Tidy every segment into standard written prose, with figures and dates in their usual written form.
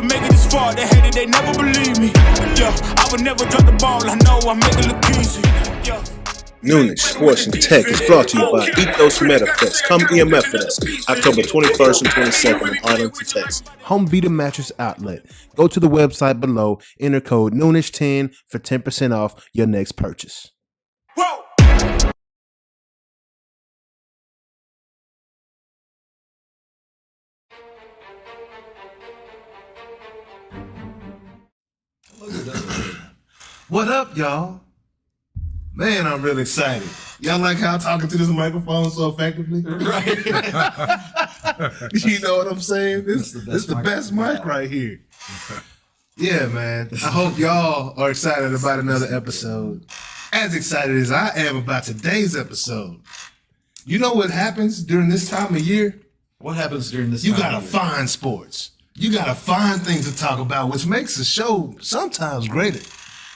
never make it this far. They hated, they never believe me. Yeah, I would never drop the ball. I know I make it look easy. Yeah. Noonish Sports and Tech is brought to you by Ethos MetaFest. Come EMF with us October 21st and 22nd in Arlington, Texas. Home Vita Mattress Outlet. Go to the website below. Enter code Noonish10 for 10% off your next purchase. Whoa! What up, y'all? Man, I'm really excited. Y'all like how I'm talking to this microphone so effectively? Right. You know what I'm saying? This is the best mic right here. Yeah, man. I hope y'all are excited about another episode. As excited as I am about today's episode. You know what happens during this time of year? What happens during this You time gotta of year? find sports. You gotta find things to talk about, which makes the show sometimes greater.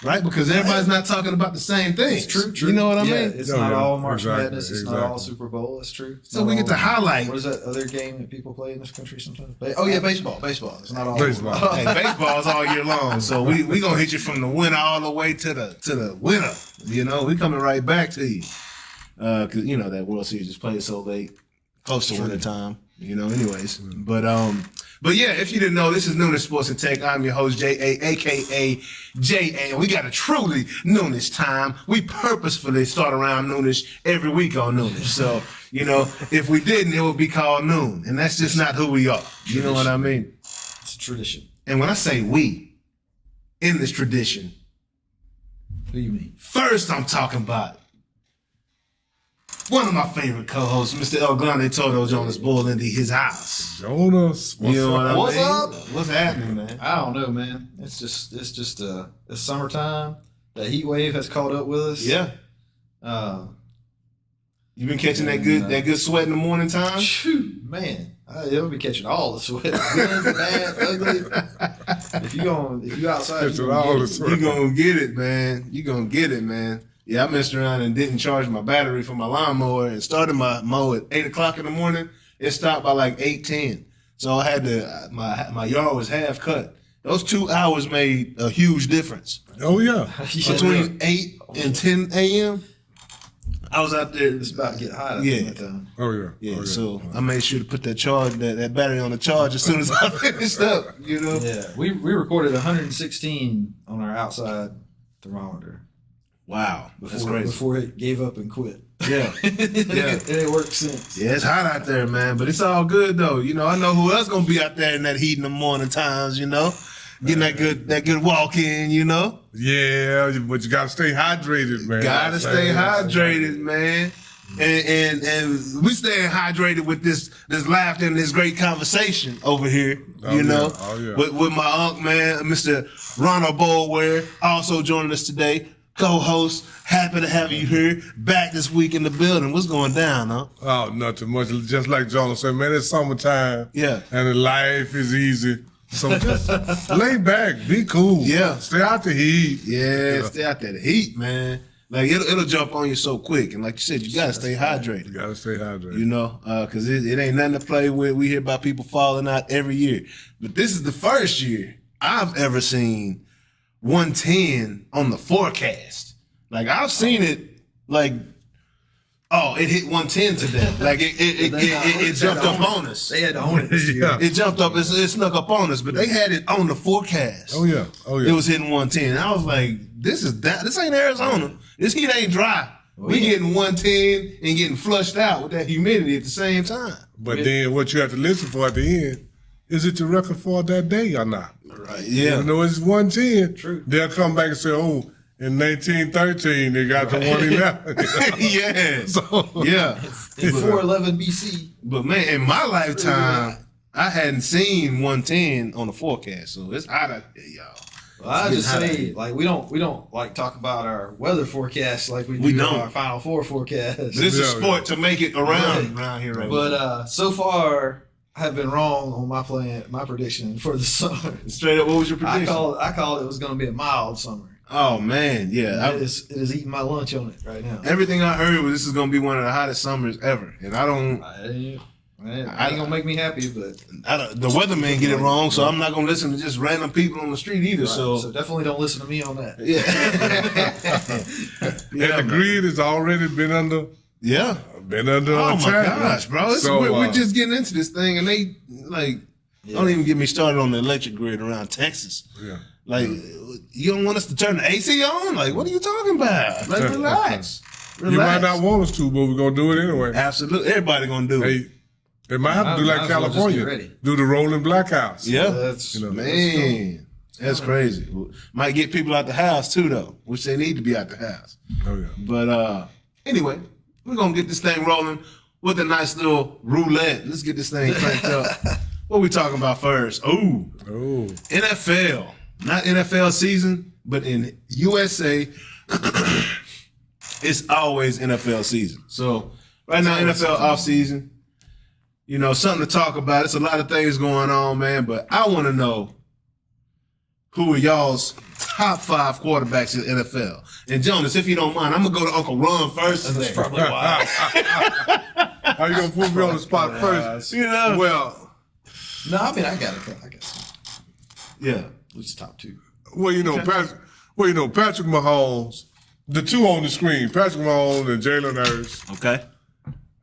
Right? Because everybody's not talking about the same things. It's true. You know what I Yeah, mean? it's not all March Exactly, Madness. It's not all Super Bowl. It's true. It's So not we get all- to highlight. What is that other game that people play in this country sometimes? Oh yeah, baseball. Baseball. It's not all Baseball. Hey, baseball's all year long, so we gonna hit you from the winter all the way to the winter. You know, we coming right back to you, cause you know that World Series is played so late, close to winter time. You know, anyways, but yeah, if you didn't know, this is Noonish Sports and Tech. I'm your host J.A., aka J.A., and we got a truly Noonish time. We purposefully start around Noonish every week on Noonish. So you know, if we didn't, it would be called Noon, and that's just not who we are. You know what I mean? It's a tradition. And when I say we, in this tradition, Who you mean? first I'm talking about one of my favorite co-hosts, Mr. El Grande Todo Jonas Bull into his house. Jonas, You know what I What's mean? up? What's happening, man? I don't know, man. It's just it's summertime. That heat wave has caught up with us. Yeah. You been catching that good sweat in the morning time? Shoot, man. I'll be catching all the sweat. Good, bad, ugly. If you outside, Catching all the sweat. You gonna get it, man. You gonna get it, man. Yeah, I messed around and didn't charge my battery for my lawnmower and started my mow at 8 o'clock in the morning. It stopped by like 8:10. So I had to, my yard was half cut. Those 2 hours made a huge difference. Oh yeah. Between 8 and 10 a.m., I was out there. It's about to get hot at Yeah. that time. Oh yeah. Yeah, Oh, yeah. so I made sure to put that battery on the charge as soon as I finished up, you know? Yeah, we recorded 116 on our outside thermometer Wow, that's crazy. before it gave up and quit. Yeah. And it worked since. Yeah, it's hot out there, man, but it's all good though. You know, I know who else gonna be out there in that heat in the morning times, you know? Getting that good walk in, you know? Yeah, but you gotta stay hydrated, man. Gotta stay hydrated, man. And we staying hydrated with this laughter and this great conversation over here, Oh, you know? yeah. Oh, yeah. With my uncle, man, Mr. Ronald Boulware, also joining us today. Co-host, happy to have you here, back this week in the building. What's going down, huh? Oh, nothing much. Just like Jonas said, man, it's summertime. Yeah. And the life is easy. So just lay back, be cool. Yeah. Stay out the heat. Yeah, stay out there. The heat, man. Like it'll jump on you so quick, and like you said, you gotta stay hydrated. You gotta stay hydrated. You know, because it ain't nothing to play with. We hear about people falling out every year, but this is the first year I've ever seen 110 on the forecast. Like I've seen it, like, oh, it hit 110 today. Like it jumped up on us. They had to own it this year. Yeah. It jumped up, it snuck up on us, but they had it on the forecast. Oh yeah. Oh yeah. It was hitting 110. And I was like, this ain't Arizona. This heat ain't dry. We getting 110 and getting flushed out with that humidity at the same time. But then what you have to listen for at the end, is it your record for that day or not? Right. Yeah. You know, it's 110. True. They'll come back and say, oh, in 1913, they got to 111. Yeah. So, Yeah. In 411 BC. But man, in my lifetime, I hadn't seen 110 on the forecast. So it's hot out there, y'all. Well, I It's just getting hot. say, like, we don't like talk about our weather forecast like we do We don't. our Final Four forecast. But it's a Yeah. sport to make it around Right. here right But so far, I have been wrong on my prediction for the summer. now. Straight up, what was your prediction? I called it was going to be a mild summer. Oh man, yeah. It is eating my lunch on it right now. Everything I heard was this is gonna be one of the hottest summers ever, and I don't Man, ain't gonna make me happy, but the weatherman get it wrong, so I'm not gonna listen to just random people on the street either. right, So definitely don't listen to me on that. yeah, And the grid has already been under yeah. Oh attack. my gosh, bro! So, we're just getting into this thing, and they like don't even get me started on the electric grid around Texas. Yeah. Like, you don't want us to turn the AC on? Like, what are you talking about? Like, relax. You might not want us to, but we're gonna do it anyway. Absolutely, everybody gonna do it. Hey, they might have to do like might as well just get California, ready. do the rolling blackouts. Yeah, That's man, that's crazy. Might get people out the house too, though, which they need to be out the house. Oh yeah. But anyway, we're gonna get this thing rolling with a nice little roulette. Let's get this thing cranked up. What we talking about first? Ooh, NFL, not NFL season, but in USA, it's always NFL season. So right now, NFL off season. You know, something to talk about. It's a lot of things going on, man. But I want to know who are y'all's top 5 quarterbacks in the NFL. And Jonas, if you don't mind, I'm gonna go to Uncle Ron first. That's probably why. How you gonna put me on the spot first? You know, Well, No, I mean I got some. yeah. At least top 2. Patrick Mahomes, the two on the screen, Patrick Mahomes and Jalen Hurts. Okay.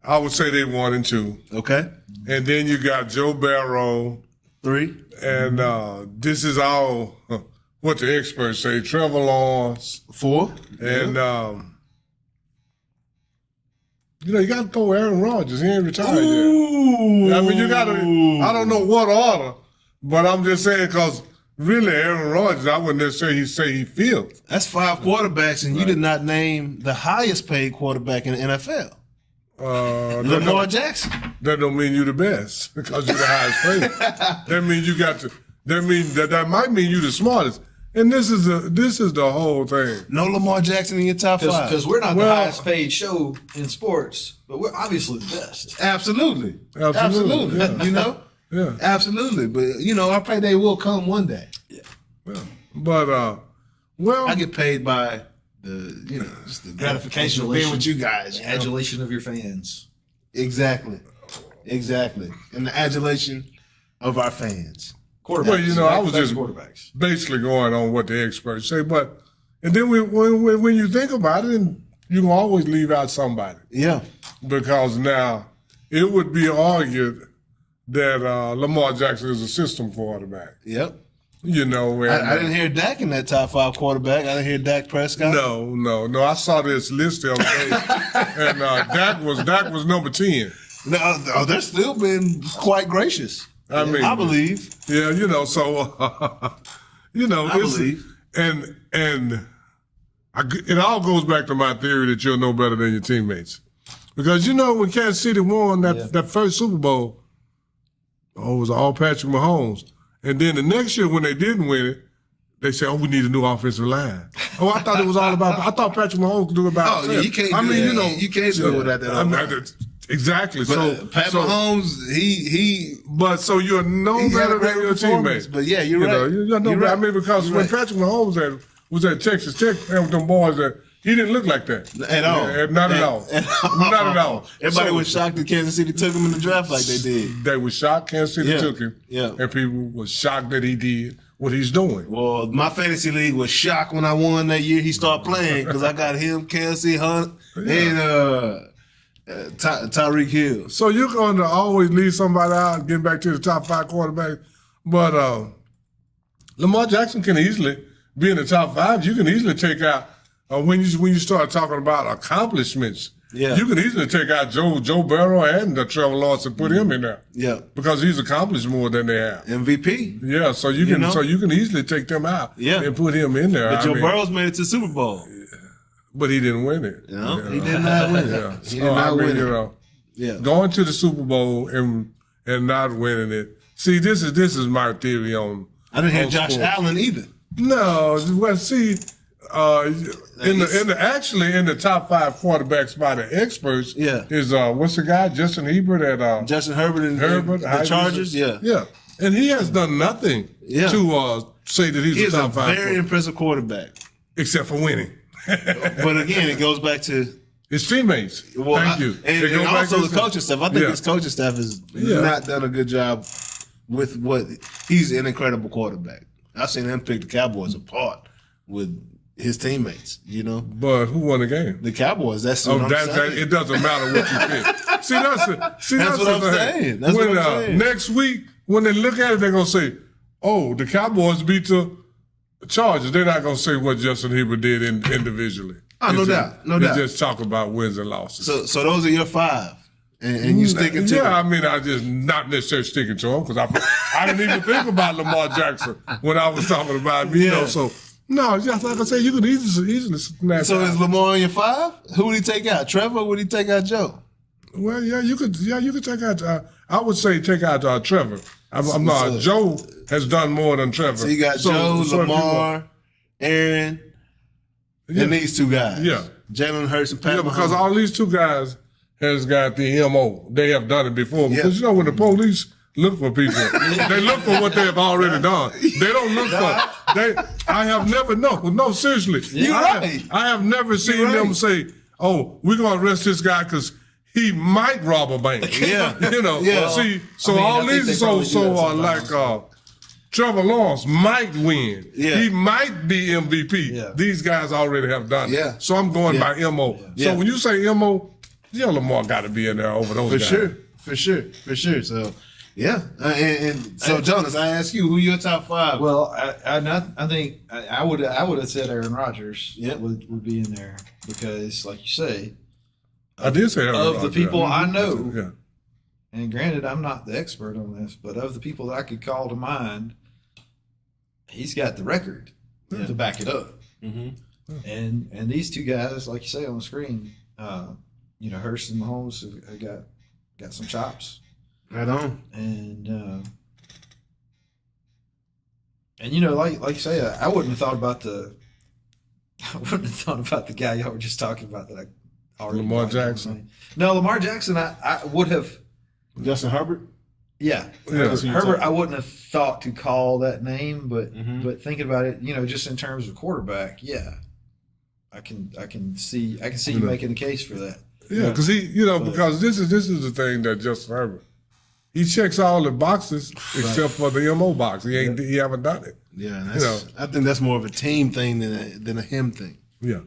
I would say they 1 and 2. Okay. And then you got Joe Burrow, 3. and this is all what the experts say. Trevor Lawrence, 4. and you got to throw Aaron Rodgers. He ain't retired yet. Ooh. I mean, you got to. I don't know what order, but I'm just saying because really, Aaron Rodgers, I wouldn't necessarily say he feels. That's 5 quarterbacks, and you did not name the highest paid quarterback in the NFL. Lamar Jackson. That don't mean you the best because you're the highest paid. That means you got to. That might mean you the smartest. And this is the whole thing. No Lamar Jackson in your top 5. Because we're not the highest paid show in sports, but we're obviously the best. Absolutely. Yeah. You know? Yeah. Absolutely. But, our payday will come one day. Yeah. But I get paid by just the gratification of being with you guys. The adulation of your fans. Exactly. And the adulation of our fans. Quarterbacks. Well, I was just quarterbacks. basically going on what the experts say. But and then when you think about it, and you can always leave out somebody. Yeah. Because now it would be argued that Lamar Jackson is a system quarterback. Yep. And, I didn't hear Dak in that top 5 quarterback. I didn't hear Dak Prescott. No. I saw this list the other day, and Dak was number 10. No, they're still being quite gracious. I mean, I believe. Yeah, so I believe. And it all goes back to my theory that you'll know better than your teammates, because when Kansas City won that first Super Bowl, it was all Patrick Mahomes, and then the next year when they didn't win it, they said, we need a new offensive line. I thought it was all about. I thought Patrick Mahomes could do it by himself. Oh, yeah, you can't. You can't do it without that. Exactly. But Pat Mahomes, he. But so you're no better than your teammates. But yeah, you're right. You're right. I mean, because when Patrick Mahomes was at Texas Tech and with them boys, he didn't look like that at all. Not at all. Not at all. Everybody was shocked that Kansas City took him in the draft like they did. They were shocked Kansas City took him. Yeah. And people were shocked that he did what he's doing. Well, my fantasy league was shocked when I won that year. He started playing because I got him, Kelsey, Hunt, and Tyreek Hill. So you're going to always leave somebody out, getting back to the top 5 quarterbacks. But Lamar Jackson can easily be in the top 5. You can easily take out, when you start talking about accomplishments, you can easily take out Joe Burrow and Trevor Lawrence and put him in there. Yeah. Because he's accomplished more than they have. MVP. Yeah, so you can easily take them out and put him in there. But Joe Burrow's made it to the Super Bowl. But he didn't win it. No, he did not win it. Yeah. He did not win it. Going to the Super Bowl and not winning it. See, this is my theory on. I didn't hear Josh sports. Allen either. No, well, see, in the top 5 quarterbacks by the experts, is what's the guy Justin Herbert at Justin Herbert and the Chargers. Yeah, and he has done nothing to say that he's a top 5. He is a very impressive quarterback, except for winning. But again, it goes back to His teammates. Well, Thank you. And, They go and back also to the coaching staff. I think his coaching staff has not done a good job with what he's an incredible quarterback. I've seen him pick the Cowboys apart with his teammates, you know. But who won the game? The Cowboys. That's what I'm saying. It doesn't matter what you pick. That's what I'm saying. That's what I'm saying. Next week, when they look at it, they're gonna say, "Oh, the Cowboys beat the Chargers." They're not gonna say what Justin Herbert did individually. No doubt. They just talk about wins and losses. So those are your 5, and you sticking to them. I mean, I just not necessarily sticking to them because I didn't even think about Lamar Jackson when I was talking about him. You know, so no, just like I said, you could easily snatch. So out. is Lamar on your 5? Who would he take out? Trevor? Or would he take out Joe? Well, you could take out. I would say take out Trevor. I'm not. Joe has done more than Trevor. So you got Joe, Lamar, Aaron. And these 2 guys. Yeah. Jalen Hurts and Pat Mahomes. Because all these 2 guys has got the MO. They have done it before. Because, when the police look for people, they look for what they have already done. They don't look for... I have never... No, seriously. You're right. I have never seen them say, oh, we're going to arrest this guy because he might rob a bank. Yeah. See, so all these are like... Trevor Lawrence might win. Yeah. He might be MVP. Yeah. These guys already have done it. Yeah. So I'm going by MO. Yeah. So when you say MO, Lamar got to be in there over those guys. For sure. So, yeah. And so, Jonas, I ask you, who your top 5? Well, I think I would have said Aaron Rodgers would be in there because, like you say, I did say Aaron of Rodgers. the people I know. Yeah. And granted, I'm not the expert on this, but of the people that I could call to mind, he's got the record to back it up. Mm-hmm. And these 2 guys, like you say on the screen, Hurst and Mahomes have got some chops. Right on. And like you say, I wouldn't have thought about the guy y'all were just talking about that I already Lamar Jackson. No, Lamar Jackson, I would have. Justin Herbert? Yeah. Herbert, I wouldn't have thought to call that name, but thinking about it, just in terms of quarterback, I can see you making a case for that. Yeah, because because this is the thing that Justin Herbert, he checks all the boxes except for the MO box. He haven't done it. Yeah, I think that's more of a team thing than a him thing. Yeah.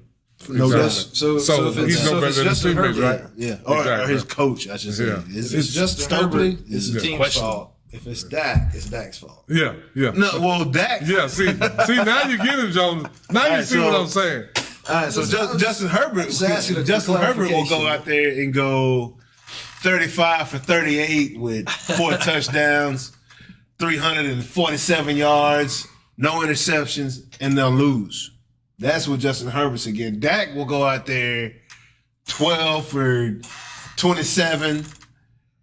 No doubt. So if he's no better than his teammates, right? Yeah, or his coach, I should say. Yeah. It's just Herbert. It's the team's fault. If it's Dak, it's Dak's fault. Yeah. No, well, Dak. Yeah, see, now you get him, Jones. Now you see what I'm saying. All right, so Justin Herbert will go out there and go 35 for 38 with 4 touchdowns, 347 yards, no interceptions, and they'll lose. That's what Justin Herbert's again. Dak will go out there 12 for 27,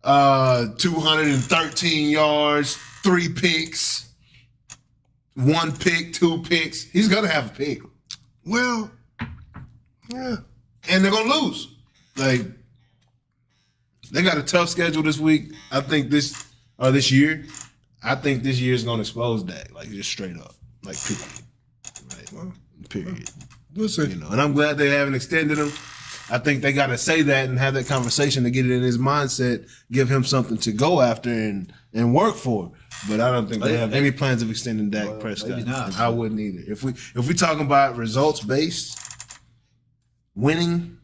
213 yards, 3 picks, 1 pick, 2 picks. He's going to have a pick. Well, yeah. And they're going to lose. Like, they got a tough schedule this week. I think this year. I think this year is going to expose Dak. Like, just straight up. Like, period. Like, period. We'll see. And I'm glad they haven't extended him. I think they got to say that and have that conversation to get it in his mindset, give him something to go after and work for. But I don't think they have any plans of extending Dak Prescott. Maybe not. I wouldn't either. If we talking about results based, winning,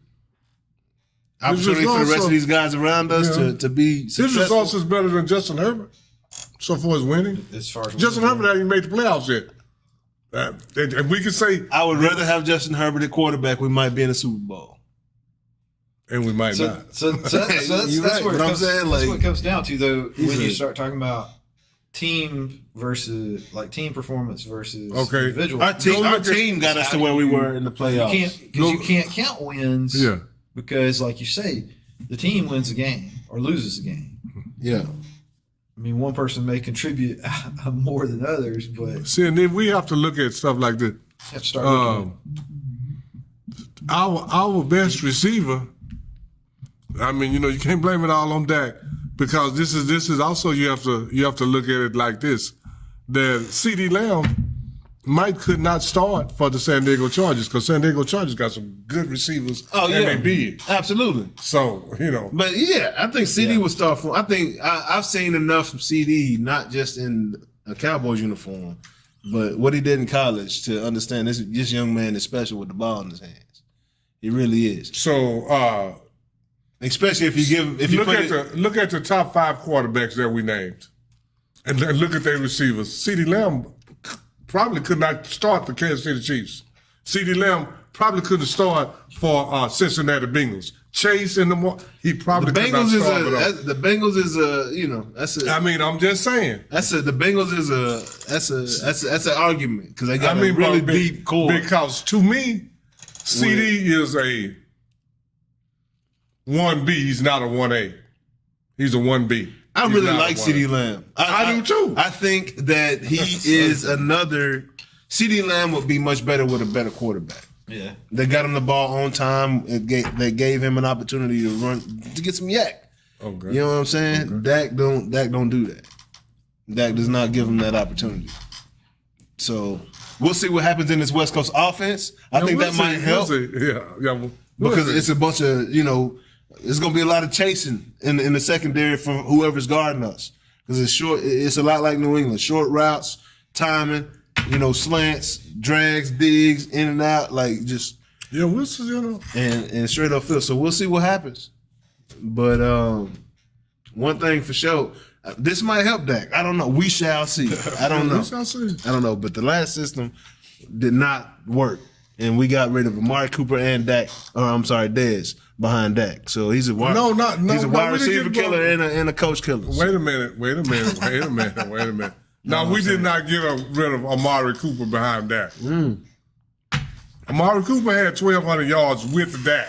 opportunity for the rest of these guys around us to be successful. His results is better than Justin Herbert so far as winning. As far as Justin Herbert hasn't even made the playoffs yet. And we can say I would rather have Justin Herbert at quarterback. We might be in a Super Bowl. And we might not. So that's where it comes, that's what it comes down to, though, when you start talking about team versus team performance versus individual. Our team got us to where we were in the playoffs. You can't count wins. Yeah. Because, like you say, the team wins a game or loses a game. Yeah. I mean, one person may contribute more than others, but see, and then we have to look at stuff like this. Have to start looking at our best receiver. I mean, you can't blame it all on Dak because this is also you have to look at it like this. That CeeDee Lamb Mike could not start for the San Diego Chargers because San Diego Chargers got some good receivers. Oh, yeah. And they big. Absolutely. So, But yeah, I think CD would start for. I think I've seen enough from CD, not just in a Cowboys uniform, but what he did in college to understand this young man is special with the ball in his hands. He really is. So, especially if you look at the top 5 quarterbacks that we named, and look at their receivers. CeeDee Lamb probably could not start the Kansas City Chiefs. CeeDee Lamb probably couldn't start for Cincinnati Bengals. Chase in he probably could not start for them. The Bengals is that's a. I mean, I'm just saying. The Bengals is that's an argument because they got a really deep core. Because to me, CD is a 1B. He's not a 1A. He's a 1B. I really like CeeDee Lamb. I do too. I think that he is another. CeeDee Lamb would be much better with a better quarterback. Yeah, they got him the ball on time. They gave him an opportunity to get some yak. Okay. You know what I'm saying? Okay. Dak don't do that. Dak does not give him that opportunity. So we'll see what happens in this West Coast offense. I think that might help. Because it's a bunch of There's going to be a lot of chasing in the secondary from whoever's guarding us because it's short. It's a lot like New England. Short routes, timing, slants, drags, digs, in and out, like just we'll see, and straight up field. So we'll see what happens. But one thing for sure, this might help Dak. I don't know. We shall see. I don't know. We shall see. I don't know. But the last system did not work, and we got rid of Amari Cooper and Dak. Or I'm sorry, Dez. Behind Dak, so he's a wide receiver killer and a coach killer. Wait a minute. Now we did not get rid of Amari Cooper behind Dak. Amari Cooper had 1,200 yards with Dak.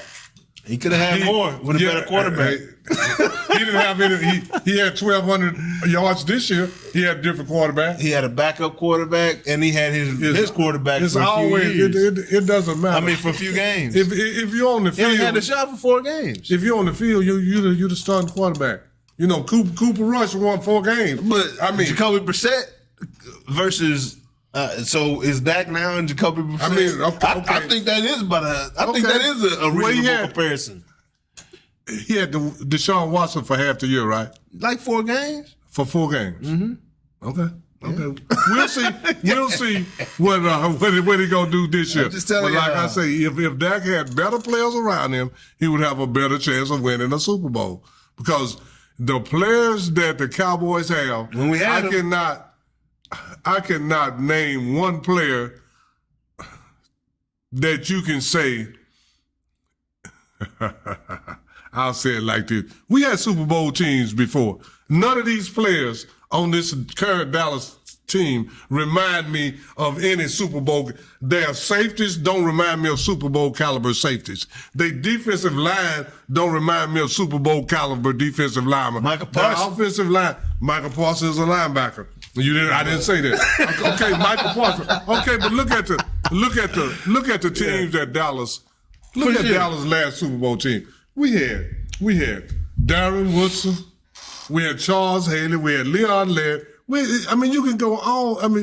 He could have had more with a better quarterback. He didn't have any. He had 1,200 yards this year. He had a different quarterback. He had a backup quarterback, and he had his quarterback for a few years. It doesn't matter. I mean, for a few games. If you're on the field, he had a shot for 4 games. If you're on the field, you're the starting quarterback. Cooper Rush won 4 games. But I mean, Jacoby Brissett versus. So is Dak now and Jacoby Brissett? I mean, okay. I think that is a reasonable comparison. He had Deshaun Watson for half the year, right? Like 4 games. For 4 games. Mm-hmm. Okay. We'll see. We'll see what he gonna do this year. But like I say, if Dak had better players around him, he would have a better chance of winning a Super Bowl. Because the players that the Cowboys have, I cannot name one player that you can say. I'll say it like this. We had Super Bowl teams before. None of these players on this current Dallas team remind me of any Super Bowl. Their safeties don't remind me of Super Bowl caliber safeties. Their defensive line don't remind me of Super Bowl caliber defensive linemen. Michael Parsons. Their offensive line. Michael Parsons is a linebacker. I didn't say that. Okay, Michael Parsons. Okay, but look at the teams that Dallas. Look at Dallas' last Super Bowl team. We had Darren Woodson, we had Charles Haley, we had Leon Ladd. You can go on.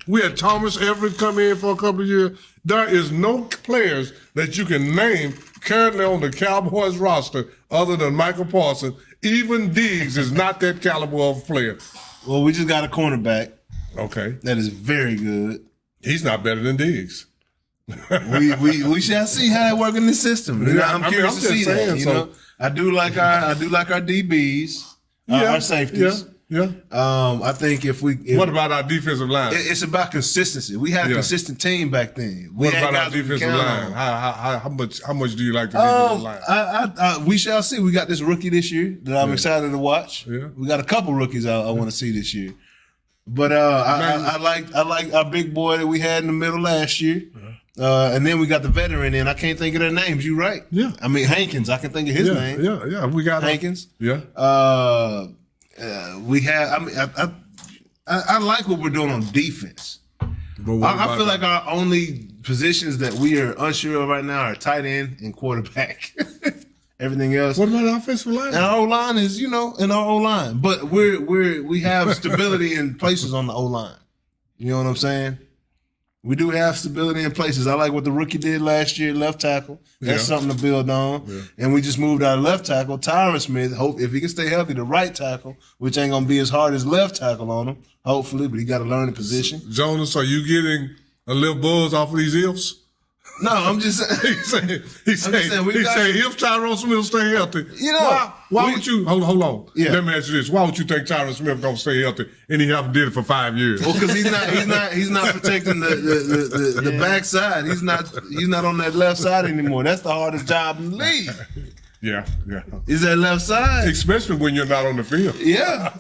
We had Thomas Everett come in for a couple of years. There is no players that you can name currently on the Cowboys roster other than Michael Parsons. Even Diggs is not that caliber of a player. Well, we just got a cornerback. Okay. That is very good. He's not better than Diggs. we shall see how it works in this system. I'm curious to see that. I do like our DBs, our safeties. Yeah. I think what about our defensive line? It's about consistency. We had a consistent team back then. What about our defensive line? How much do you like the defensive line? We shall see. We got this rookie this year that I'm excited to watch. Yeah. We got a couple rookies I want to see this year. But I like our big boy that we had in the middle last year. And then we got the veteran in. I can't think of their names. You right? Yeah. I mean Hankins. I can think of his name. Yeah. We got Hankins. Yeah. We have. I like what we're doing on defense. But I feel like our only positions that we are unsure of right now are tight end and quarterback. Everything else. What about the offensive line? And our O-line is, in our O-line, but we have stability in places on the O-line. You know what I'm saying? We do have stability in places. I like what the rookie did last year, left tackle. That's something to build on. Yeah. And we just moved our left tackle, Tyron Smith. Hope if he can stay healthy, the right tackle, which ain't gonna be as hard as left tackle on him, hopefully, but he got to learn the position. Jonas, are you getting a little buzz off of these ifs? No, I'm just saying. He's saying if Tyron Smith stay healthy, why would you hold on? Yeah. Let me ask you this: why would you think Tyron Smith gonna stay healthy and he haven't did it for 5 years? Well, because he's not protecting the backside. He's not on that left side anymore. That's the hardest job in the league. Yeah. Is that left side? Especially when you're not on the field. Yeah.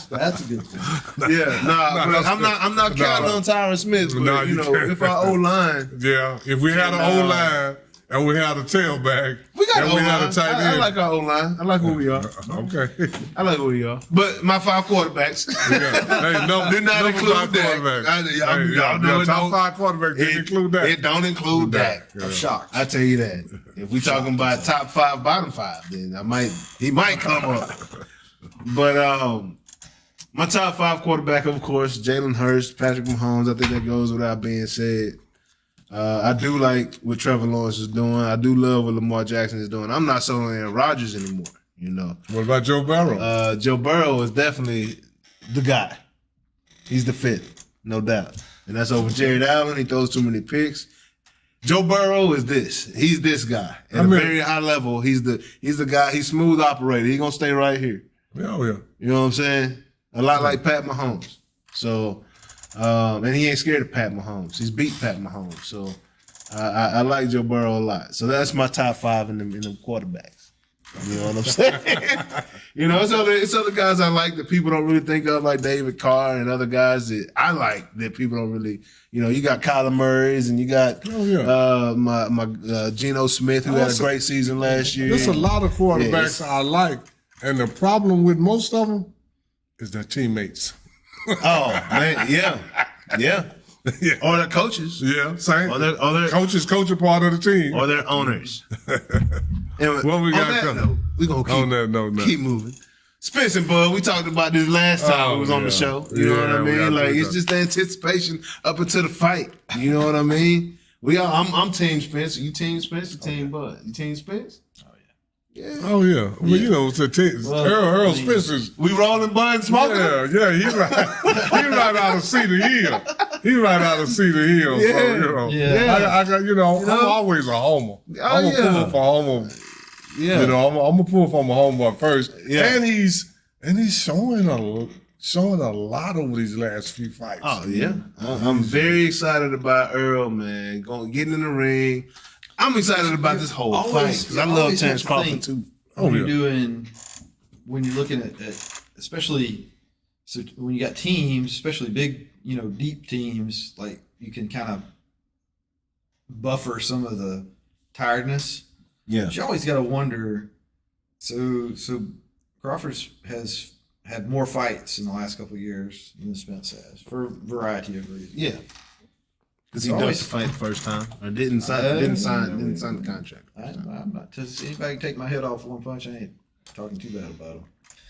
that's a good thing. Yeah. I'm not counting on Tyron Smith, but if our O-line. Yeah. If we had an O-line and we had a tailback. We got and we had a tight end. I like our O-line. I like who we are. Okay. I like who we are. But my 5 quarterbacks. Hey, did not include that. Top 5 quarterbacks didn't include that. It don't include that. I'm shocked. I tell you that. If we talking about top 5, bottom 5, then he might come up. But my top 5 quarterback, of course, Jalen Hurts, Patrick Mahomes. I think that goes without being said. I do like what Trevor Lawrence is doing. I do love what Lamar Jackson is doing. I'm not so on Aaron Rodgers anymore, What about Joe Burrow? Joe Burrow is definitely the guy. He's the fit, no doubt. And that's over Jared Allen. He throws too many picks. Joe Burrow is this. He's this guy. At a very high level, he's the guy. He's smooth operator. He's going to stay right here. Oh, yeah. You know what I'm saying? A lot like Pat Mahomes. So, and he ain't scared of Pat Mahomes. He's beat Pat Mahomes. So, I like Joe Burrow a lot. So that's my top 5 in the quarterbacks. You know what I'm saying? It's other guys I like that people don't really think of, like David Carr and other guys that I like that people don't really. You got Kyler Murray's and you got my Geno Smith who had a great season last year. There's a lot of quarterbacks I like, and the problem with most of them is their teammates. Oh man, yeah. Or their coaches. Yeah, same. Or their coaches coach a part of the team. Or their owners. Well, we got we're gonna keep moving. Spence and Bud, we talked about this last time we was on the show. You know what I mean? Like it's just the anticipation up until the fight. You know what I mean? I'm Team Spence. You Team Spence or Team Bud? You Team Spence? Yeah. Oh yeah. Well, Earl Spencer's. We rolling Bud and smoking. Yeah. He right out of Cedar Hill. He right out of Cedar Hill. Yeah. So, I'm always a homer. I'm a pull for homer. Yeah. I'm gonna pull for my homeboy first. Yeah. And he's showing a lot over these last few fights. Oh yeah. I'm very excited about Earl, man. Getting in the ring. I'm excited about this whole fight because I love Terrence Crawford too. When you're looking at especially when you got teams, especially big, deep teams, like you can kind of buffer some of the tiredness. Yeah. But you always got to wonder. So Crawford has had more fights in the last couple of years than Spence has for a variety of reasons. Yeah. Because he ducked the fight the first time, or didn't sign the contract. I'm not. Does anybody can take my head off one punch? I ain't talking too bad about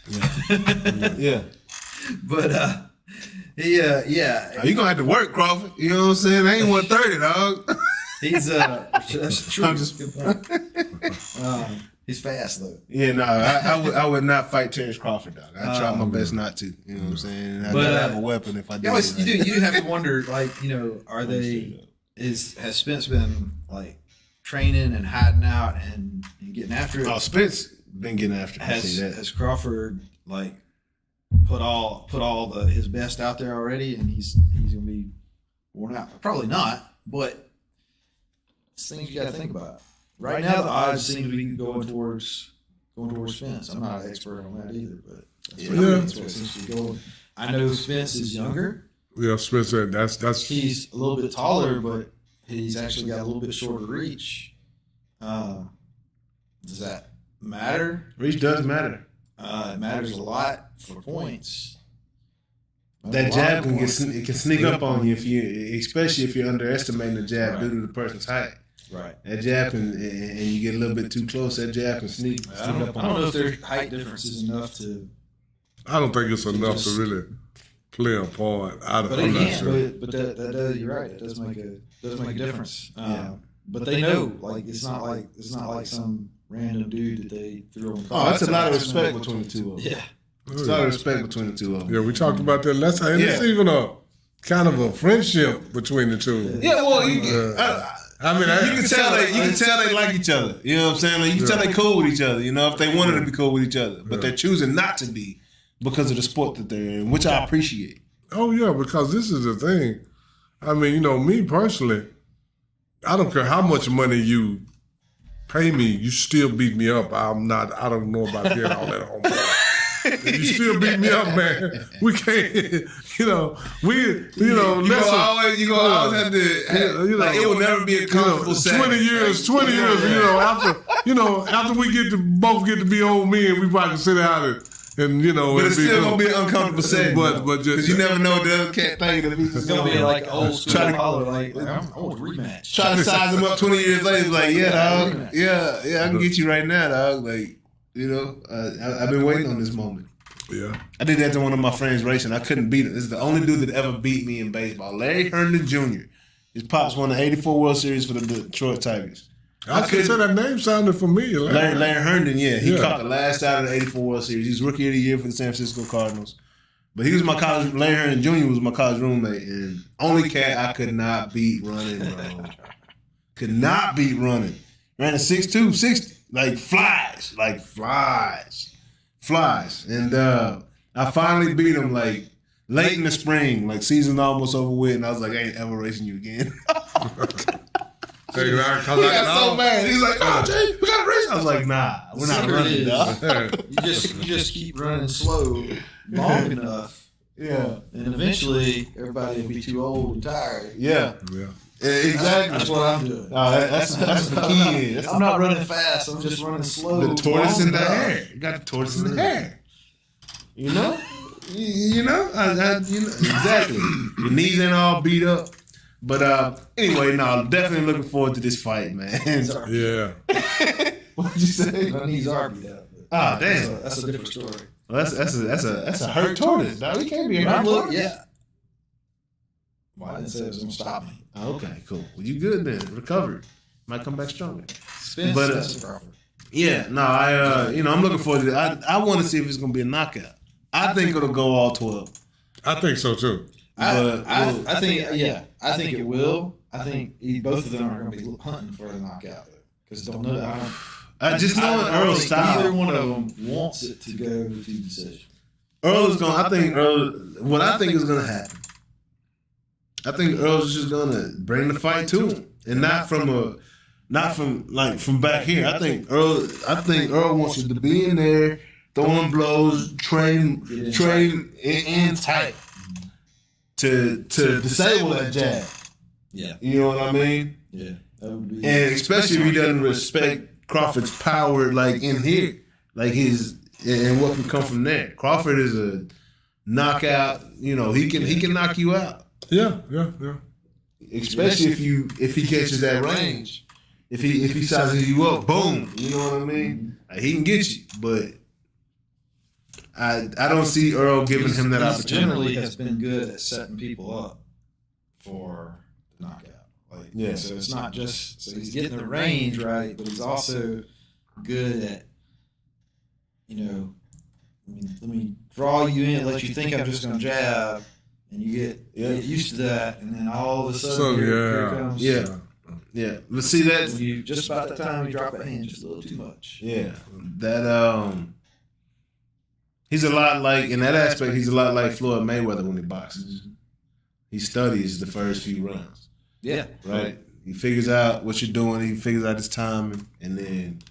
him. Yeah. But yeah. You gonna have to work, Crawford. You know what I'm saying? I ain't 130, dog. He's that's true. I'm just good point. He's fast though. Yeah, no, I would not fight Terrence Crawford, dog. I try my best not to. You know what I'm saying? I gotta have a weapon if I do. You do have to wonder, like, has Spence been like training and hiding out and getting after it? Oh, Spence been getting after it. Has Crawford like put all his best out there already, and he's gonna be worn out? Probably not, but it's things you got to think about. Right now, the odds seem to be going towards Spence. I'm not an expert on that either, but that's what seems to be going. I know Spence is younger. Yeah, Spence. That's he's a little bit taller, but he's actually got a little bit shorter reach. Does that matter? Reach does matter. It matters a lot for points. That jab can sneak up on you especially if you're underestimating the jab due to the person's height. Right. That jab and you get a little bit too close, that jab can sneak up on you. I don't know if their height difference is enough to. I don't think it's enough to really play a part. I'm But not again, sure. but that does, you're right. It does make a difference. But they know, like it's not like some random dude that they threw on the Oh, that's a lot of respect between the two of them. Yeah. It's a lot of respect between the two of them. Yeah, we talked about that last time. And it's even a kind of a friendship between the two. Yeah, well, you can tell they like each other. You know what I'm saying? Like, you can tell they cool with each other. You know, if they wanted to be cool with each other, but they're choosing not to be because of the sport that they're in, which I appreciate. Oh yeah, because this is the thing. I mean, you know, me personally, I don't care how much money you pay me, you still beat me up. I don't know about being all that home. If you still beat me up, man, we can't, you know, You gonna always have to, like, it will never be a comfortable setting. 20 years, after we both get to be old men, we probably sit out and you know. But it's still going to be an uncomfortable setting. But just. Because you never know what the other cat thinking. It's going to be like old school holler, like, I'm old rematch. Try to size him up 20 years later, like, yeah, dog. Yeah, I can get you right now, dog. Like, you know, I've been waiting on this moment. Yeah. I did that to one of my friends racing. I couldn't beat him. This is the only dude that ever beat me in baseball. Larry Herndon Jr. His pops won the '84 World Series for the Detroit Tigers. I could say that name sounded familiar. Larry Herndon, yeah. He caught the last out of the '84 World Series. He was Rookie of the Year for the San Francisco Cardinals. But he was my college, Larry Herndon Jr. was my college roommate. And only cat I could not beat running, bro. Could not beat running. Ran a 6'2", 60, like flies. And I finally beat him like late in the spring, like season almost over with, and I was like, I ain't ever racing you again. He got so mad. He's like, oh, Jay, we got to race. I was like, nah, we're not running, dog. You just keep running slow long enough. Yeah. And eventually everybody will be too old and tired. Yeah. Exactly. That's what I'm doing. That's the key. I'm not running fast. I'm just running slow. The tortoise in the hair. You got the tortoise in the hair. You know? You know? Exactly. Your knees ain't all beat up. But anyway, no, definitely looking forward to this fight, man. Yeah. What'd you say? My knees are beat up. Oh, damn. That's a different story. Well, that's a hurt tortoise, dog. You can't be a hurt tortoise. Yeah. Well, I didn't say it was going to stop me. Okay, cool. Well, you good then. Recovered. Might come back stronger. Spence Crawford. Yeah, no, I'm looking forward to it. I want to see if it's going to be a knockout. I think it'll go all 12. I think so too. I think it will. I think both of them are going to be hunting for the knockout because don't know. I just know Earl's style. Either one of them wants it to go to decision. Earl, what I think is going to happen. I think Earl's just going to bring the fight to him, and not from back here. I think Earl wants you to be in there, throwing blows, train in tight to disable that jab. Yeah, you know what I mean. Yeah, that would be. And especially if he doesn't respect Crawford's power, like in here, like and what can come from there. Crawford is a knockout. You know, he can knock you out. Yeah. Especially if he catches that range. If he sizes you up, boom. You know what I mean? Like, he can get you, but I don't see Earl giving him that opportunity. Generally has been good at setting people up for the knockout. So it's not just he's getting the range right, but he's also good at let me draw you in, let you think I'm just going to jab. And you get used to that, and then all of a sudden here comes. Yeah. But see that you just about the time you drop a hand just a little too much. Yeah, that he's a lot like in that aspect. He's a lot like Floyd Mayweather when he boxes. Mm-hmm. He studies the first few rounds. Yeah, right. He figures out what you're doing. He figures out his timing, and then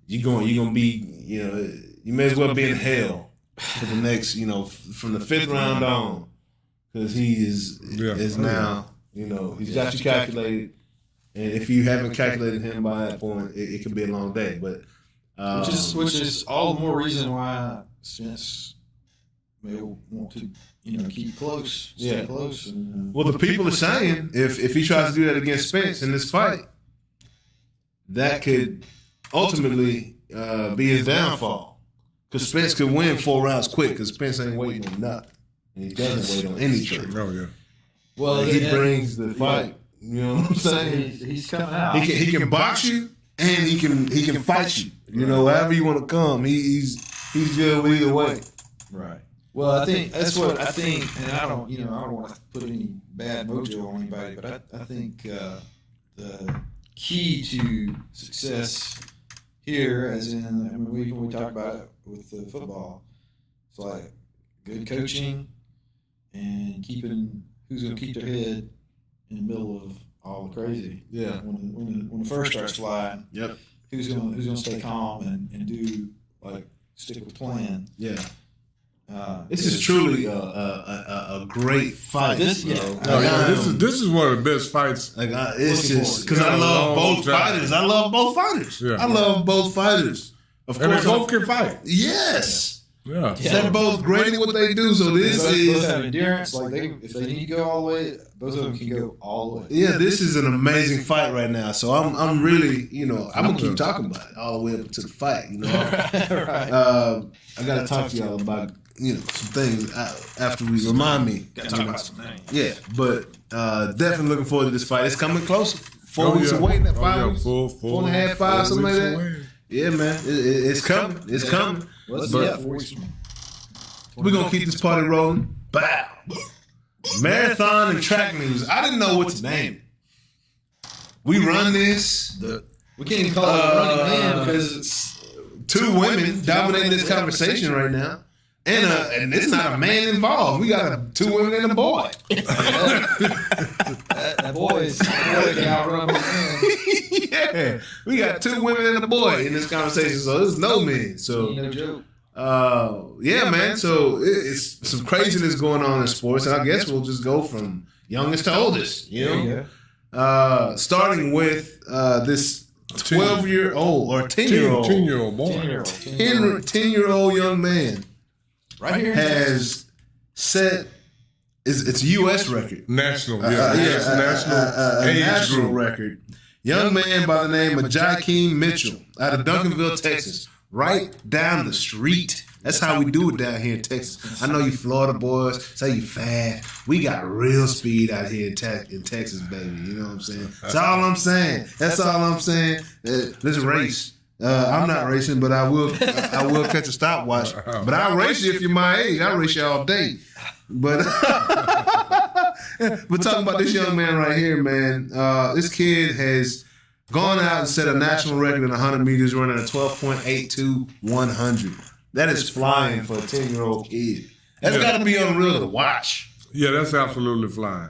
you're gonna be. You may as well be in hell for the next. From the 5th round on. Because he is now, he's got you calculated. And if you haven't calculated him by that point, it could be a long day. But which is all the more reason why Spence may want to, keep close, stay close. And, well, the people are saying if he tries to do that against Spence in this fight, that could ultimately be his downfall. Because Spence could win 4 rounds quick because Spence ain't waiting on nothing. And he doesn't wait on any trick. Oh yeah. Well, He brings the fight. You know what I'm saying? He's coming out. He can box you and he can fight you. You know, however you want to come. He's good with either way. Right. Well, I think that's what I think, and I don't want to put any bad mojo on anybody, but I think the key to success here, as in, I mean, we talk about it with the football, it's like good coaching and keeping who's going to keep their head in the middle of all the crazy. Yeah. When the first starts flying, Yep. who's going to stay calm and do like stick with the plan. Yeah. This is truly a great fight. This This is one of the best fights. Like it's just because I love both fighters. I love both fighters. Yeah. I love both fighters. Of And course, they both can fight. yes. Yeah. They're both great at what they do. So this both is have endurance. Like if they need to go all the way, both of them can go all the way. yeah. This is an amazing fight right now. So I'm really I'm gonna keep talking about it all the way up to the fight. Right. I gotta talk to y'all about some things after we remind me. Got to talk about some things. Yeah, but definitely looking forward to this fight. It's coming closer. 4 weeks away, 5 weeks, 4.5, 5, something like that. Away. Yeah, man, it's coming. It's coming. Let's But we're gonna keep this party rolling. Bow. Marathon and track news. I didn't know what to name it. We run this. We can't even call it a running man because it's Two women dominating this conversation right now. And it's not a man involved. We got 2 women and a boy. that boy can outrun me. Yeah, we got 2 women and a boy in this conversation, so there's no men. So, No joke. yeah, man. So it's some craziness going on in sports, and I guess we'll just go from youngest to oldest. Starting with this 12-year-old or 10-year-old, 10-year-old boy. 10-year-old young man Right here. has set. It's a U.S. record. National, national age national group. record. Young man by the name of Jakeem Mitchell out of Duncanville, Texas. Right down the street. That's how we do it down here in Texas. I know you Florida boys say you fast. We got real speed out here in Texas, baby. You know what I'm saying? That's all I'm saying. That's all I'm saying. Let's race. I'm not racing, but I will catch a stopwatch. But I'll race you if you're my age. I'll race you all day. But talking about this young man right here, man. This kid has gone out and set a national record in 100 meters, running a 12.82 100. That is flying for a 10-year-old kid. That's got to be unreal to watch. Yeah, that's absolutely flying.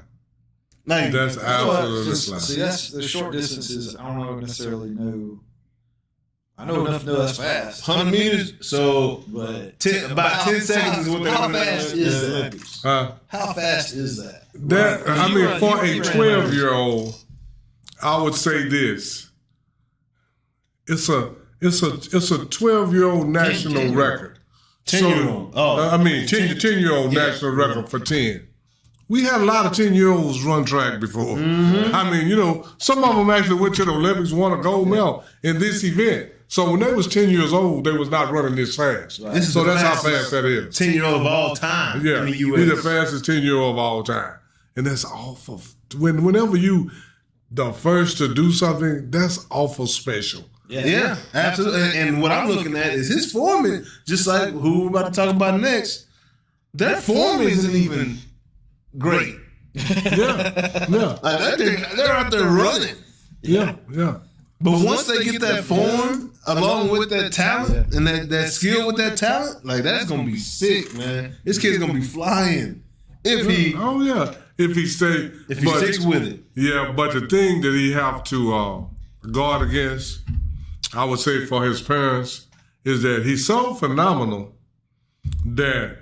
Like, That's absolutely flying. See, that's the short distances. I don't necessarily know. I know enough to know that's fast. 100 meters, so But about 10 seconds is what they're how running fast in is the that? Olympics. How fast is that? That Right. I You mean, run- for you a ran 12-year-old, I would say this: it's a 12-year-old national 10-year-old. record. 10-year-old. I mean, 10-year-old national record for 10. We had a lot of 10-year-olds run track before. I mean, some of them actually went to the Olympics, won a gold medal in this event. So when they was 10 years old, they was not running this fast. This is So the that's how fastest fast that is. 10-year-old of all time Yeah, in the he's U.S. the fastest 10-year-old of all time, and that's awful. Whenever you the first to do something, that's awful special. Yeah, absolutely. And what I'm looking at is his form is just like who we're about to talk about next. Their form isn't even great. Yeah, Like they're out there running. yeah. But once they get that form along with that talent and that skill with that talent, like that's gonna be sick, man. This kid's gonna be flying if he if he sticks with it. Yeah, but the thing that he have to guard against, I would say for his parents, is that he's so phenomenal that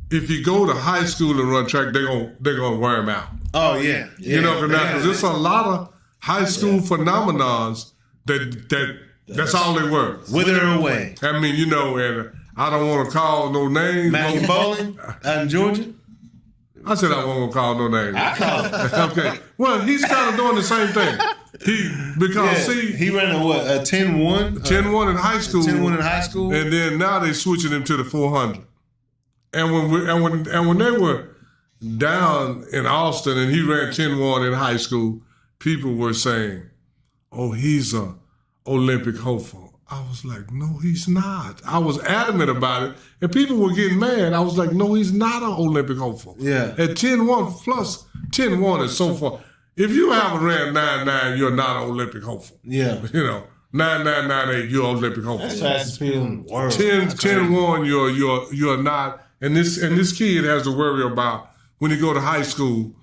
if you go to high school and run track, they're gonna wear him out. Oh yeah, You know, because there's a lot of high school phenomenons that's all they were. wither away. I mean, and I don't want to call no names. Matthew Bowling out in Georgia. I said I won't call no names. I call him. Okay. Well, he's kind of doing the same thing. He ran a 10-1? 10-1 in high school. 10-1 in high school. And then now they switching him to the 400. And when they were down in Austin and he ran 10-1 in high school, people were saying, "Oh, he's a Olympic hopeful." I was like, "No, he's not." I was adamant about it, and people were getting mad. I was like, "No, he's not an Olympic hopeful." Yeah. At 10-1 plus 10-1 is so far. If you haven't ran 9.9, you're not an Olympic hopeful. Yeah. 9.998, you're Olympic hopeful. That's fastest speed in the world. 10-1, you're not. And this kid has to worry about when he go to high school.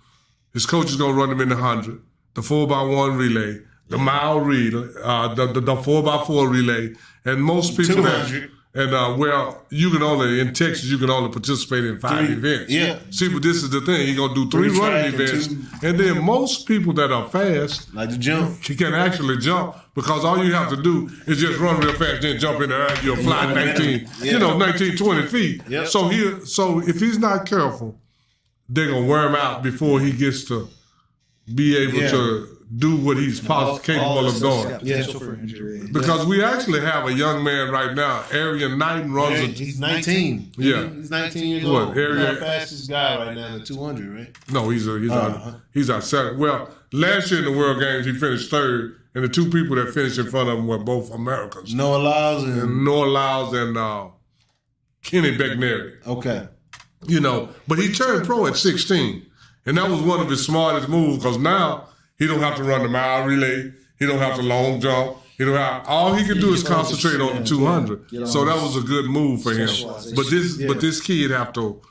His coach is gonna run him in the 100, the 4x1 relay, the mile relay, the 4x4 relay, and most people 200. you can only in Texas you can only participate in 5 events. Yeah. See, but this is the thing. You're gonna do 3 3 running track and events, 2. and then most people that are fast Like the jump. he can actually jump because all you have to do is just run real fast, then jump in the air, you'll fly 19, 19, 20 feet. Yep. So if he's not careful, they're gonna wear him out before he gets to be able to do what he's capable of doing. Potential for injury. Because we actually have a young man right now, Arian Knighton runs a He's 19. Yeah. He's 19 years What, old. area- He's the fastest guy right now in the 200, right? No, he's our second. Well, last year in the World Games, he finished third, and the 2 people that finished in front of him were both Americans. Noah Lyles and... Noah Lyles and Kenny Beckneri. Okay. But he turned pro at 16, and that was one of his smartest moves because now he don't have to run the mile relay, he don't have to long jump, all he can do is concentrate on the 200. So that was a good move for him. But this kid have to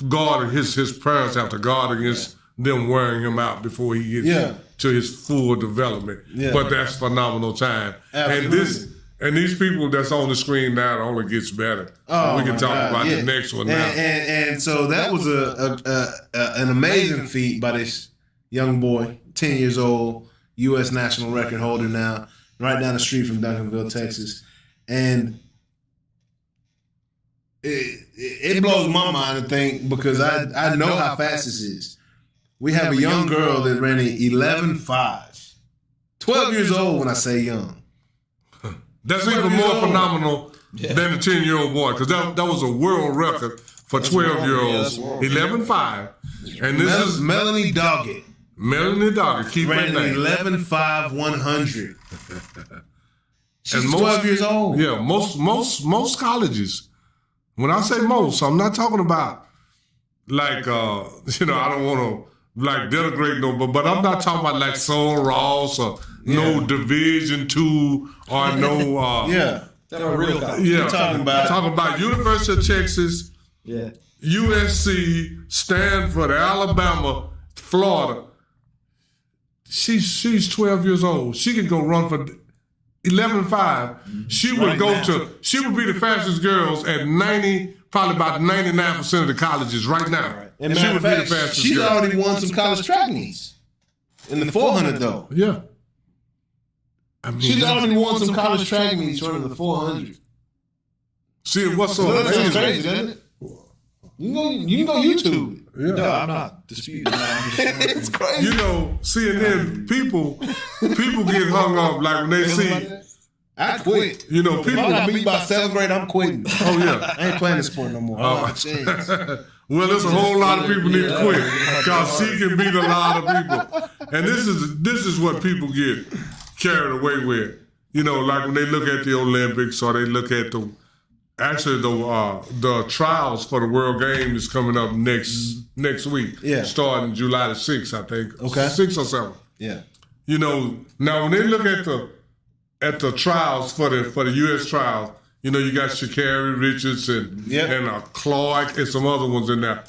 guard, his parents have to guard against them wearing him out before he gets to his full development. Yeah. But that's phenomenal time. Absolutely. And these people that's on the screen now, it only gets better. Oh, we can my talk God, about yeah. the next one now. And so that was an amazing feat by this young boy, 10 years old, U.S. national record holder now, right down the street from Duncanville, Texas. And it blows my mind to think because I know how fast this is. We have a young girl that ran 11.5. 12 years old when I say young. That's even more phenomenal than the 10-year-old boy, because that was a world record for 12-year-olds, 11.5. And this is Melanie Doggett. Melanie Doggett. Keep Ran that name. 11.5 100. She's And 12 years old. Yeah, most colleges. When I say most, I'm not talking about like I don't want to like denigrate no, but I'm not talking about like Sol Ross or no Division II or no That are real guys. We're talking about University of Texas, USC, Stanford, Alabama, Florida. She's 12 years old. She can go run for 11.5. She would she would be the fastest girls at probably about 99% of the colleges right now. And she matter would of be fact, the fastest she's girl. already won some college track meets. In the 400 though. Yeah. I mean, She's already won some college track meets running the 400. see what's so So that's amazing. crazy, isn't it? You can go YouTube. Yeah. No, I'm not disputing that. I'm just It's crazy. And then people get hung up like when they see, I quit. people. If I got beat by 7th grade, I'm quitting. Oh yeah. I ain't playing this sport no more. I don't have a chance. Well, there's a whole lot of people need to quit because she can beat a lot of people. And this is what people get carried away with. Like when they look at the Olympics or they look at the trials for the World Games is coming up next week. Yeah. Starting July the 6th, I think. Okay. 6th or 7th. Yeah. Now when they look at the trials for the U.S. trials, you got Sha'Carri Richards and Clark and some other ones in there.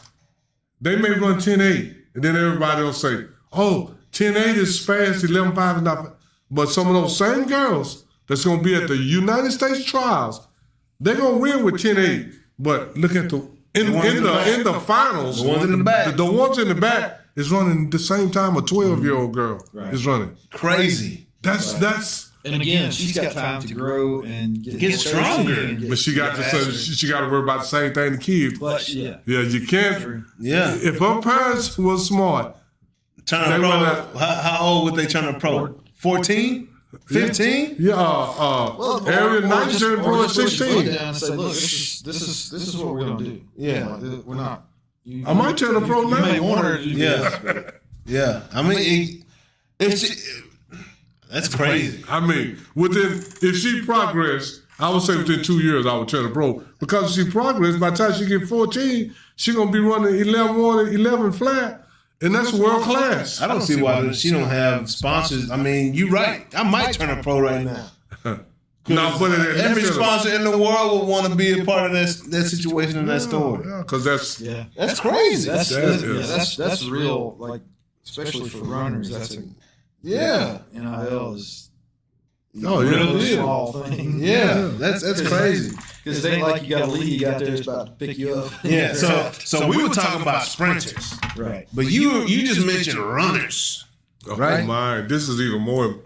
They may run 10.8, and then everybody will say, "Oh, 10.8 is fast, 11.5 is not." But some of those same girls that's going to be at the United States trials, they're going to win with 10.8. But look at in the finals, The ones in the back. the ones in the back is running the same time a 12-year-old girl is running. Crazy. That's. And again, she's got time to grow and Get stronger. But she got to worry about the same thing the kid. But yeah, You can't. Yeah. If her parents was smart, Turn They pro. run How old would they turn a pro? 14? 15? Yeah, area 9 turned pro at 16. Down and say, look, this is what we're gonna do. Yeah. We're not. I might turn a pro You now. may want her to do Yeah. this. Yeah. I mean, that's crazy. I mean, if she progressed, I would say within 2 years I would turn a pro. Because if she progressed, by the time she get 14, she gonna be running 11-1 and 11 flat, and that's world class. I don't see why she don't have sponsors. I mean, you're right. I might turn a pro right now. No, but Every sponsor in the world would want to be a part of that situation in that store. Yeah, because that's crazy. That's real. Like especially for runners, that's a NIL is real deal. small thing. Yeah, that's crazy. Because it ain't like you got a league out there that's about to pick you up. Yeah. So we were talking about sprinters, Right. but you just mentioned runners, right? Oh my, this is even more.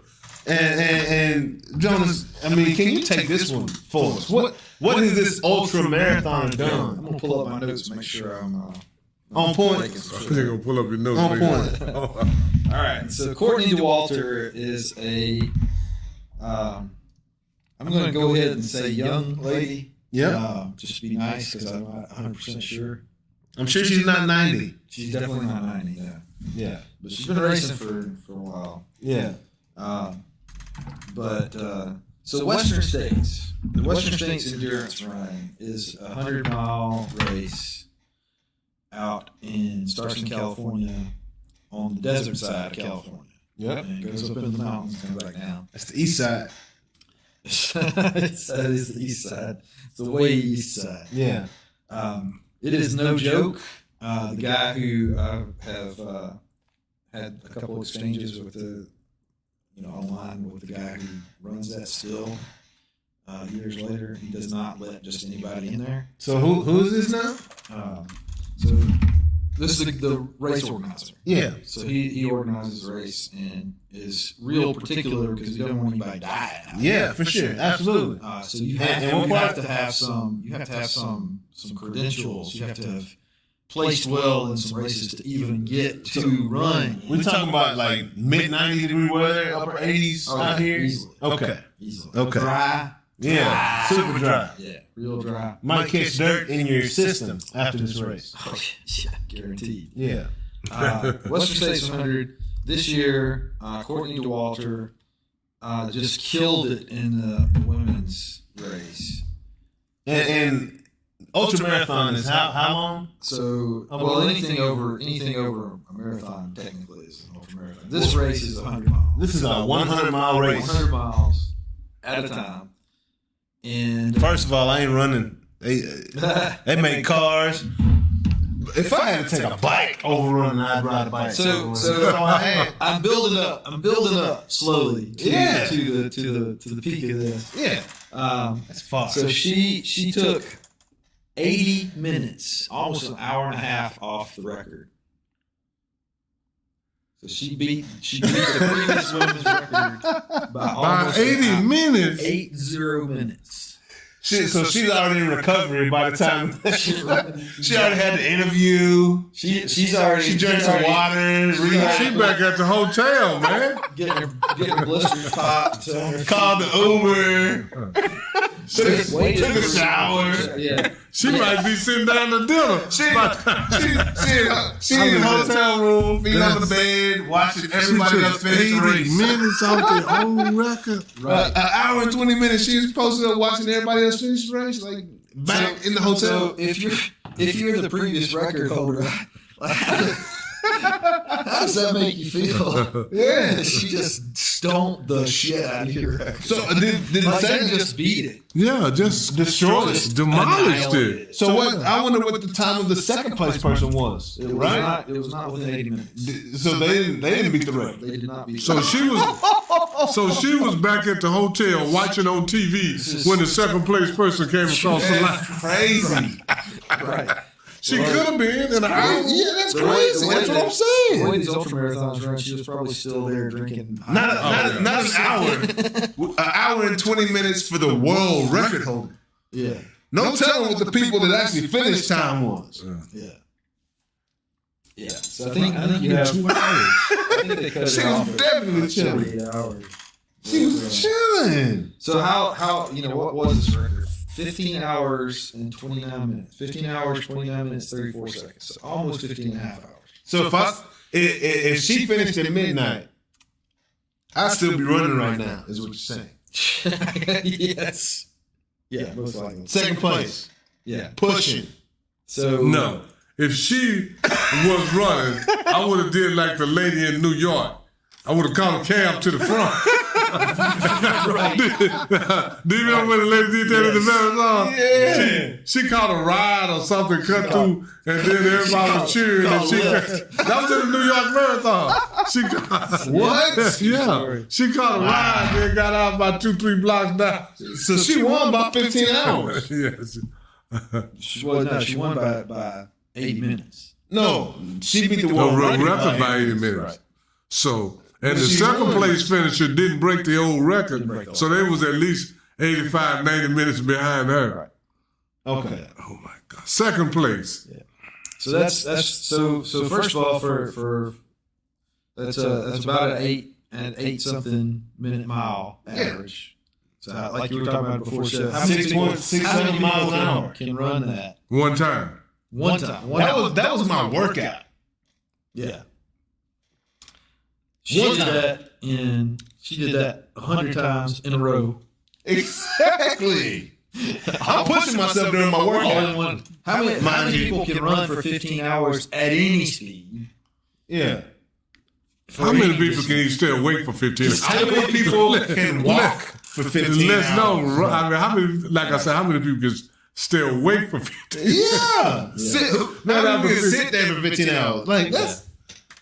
And Jonas, I mean, can you take this one for us? What is this ultra marathon I'm done? gonna pull up my notes and make sure I'm On point. You're gonna pull up your notes. On nigga. point. All right. So Courtney DeWalter is a. I'm going to go ahead and say young lady. Yeah. Just be nice because I'm not 100% sure. I'm sure she's not 90. She's definitely not 90. Yeah. Yeah. But she's been racing for a while. Yeah. So Western States, the Western States Endurance Run is a 100-mile race starts in California on the desert side of California. Yep. And goes up in the mountains, comes back down. That's the east side. That is the east side. It's the way east side. Yeah. It is no joke. The guy who I have had a couple exchanges with online with the guy who runs that still. Years later, he does not let just anybody in there. So who's this now? So this is the race organizer. Yeah. So he organizes the race and is real particular because he doesn't want anybody dying. Yeah, for sure. Absolutely. So you have to have some credentials. You have to have placed well in some races to even get to run. We're talking about like mid 90-degree weather, upper 80s out here. Easily. Okay. Easily. Okay. Dry. Yeah. Super dry. Yeah. Real dry. Might catch dirt in your system after this race. Oh, yeah, guaranteed. Yeah. Western States 100 this year. Courtney DeWalter just killed it in the women's race. And ultra marathon is how long? So, anything over a marathon technically is an ultra marathon. This race is 100 miles. This is a 100-mile race. 100 miles at a time. And First of all, I ain't running. They make cars. If I had to take a bike over running, I'd ride a bike. So that's all I had. I'm building up slowly to the peak of this. Yeah. That's far. So she took 80 minutes, almost an hour and a half off the record. So she beat the previous women's record By 80 minutes. 80 minutes. So she's already in recovery by the time she already had the interview. She drank some water. She back at the hotel, man. getting her blisters popped. Called the Uber. Took a shower. Yeah. She might be sitting down to dinner. She in the hotel room, feet on the bed, watching everybody else finish the 80 race. minutes off their own record. Right. An hour and 20 minutes, she was posted up watching everybody else finish the race, like back in the hotel. So if you're the previous record holder, how does that make you feel? Yeah. She just stomped the shit out of your record. So did it Like say they just beat it. Yeah, just destroyed it? demolished it. So what? I wonder what the time of the second place person was. It was Right? not. It was not within 80 minutes. So they didn't beat the record. They did not beat. So she was back at the hotel watching on TV when the second place person came across the line. Crazy. right. She could have been in an hour. Yeah, that's The way- crazy. the way That's what that- I'm saying. The way these ultra marathons run, she was probably still there drinking. Not an hour. An hour and 20 minutes for the world record holder. Yeah. No telling what the people that actually finished time was. Yeah. Yeah. So I think you have 2 hours. I think they cut She it was off at definitely chilling. 48 hours. She was chilling. So how what was this record? 15 hours and 29 minutes. 15 hours, 29 minutes, 34 seconds. So almost 15 and a half hours. So if she finished at midnight, I'd still be running right now, is what you're saying. Yes. Yeah, most likely. Second place. Yeah. Pushing. So No. If she was running, I would have did like the lady in New York. I would have called a cab to the front. Right. Do you remember when the lady did that in the marathon? Yeah. She caught a ride or something, cut through, and then everybody was cheering. And that was in the New York Marathon. She caught, What? Yeah. She caught a ride, then got out about 2-3 blocks down. So she won by 15 hours. Yes. She won by 80 minutes. No, she beat the The world record by 80 minutes. Right. So, and the She second won. place finisher didn't break the old record, so they was at least 85, 90 minutes behind her. Okay. Oh my God. Second place. So that's so first of all for that's about an eight something minute mile average. So like you were talking about before, so how many people 600 miles an hour. can run that One time. one time? That was my workout. Yeah. She did that 100 times in a row. Exactly. I'm pushing myself during my All in workout. one. How many people can run for 15 hours at any speed? Yeah. How many people can you stay awake for 15 hours? How many people can walk for 15 Let's hours? know. I mean, how many? Like I said, how many people can stay awake for 15? Yeah. Now you can sit there for 15 hours. Like that's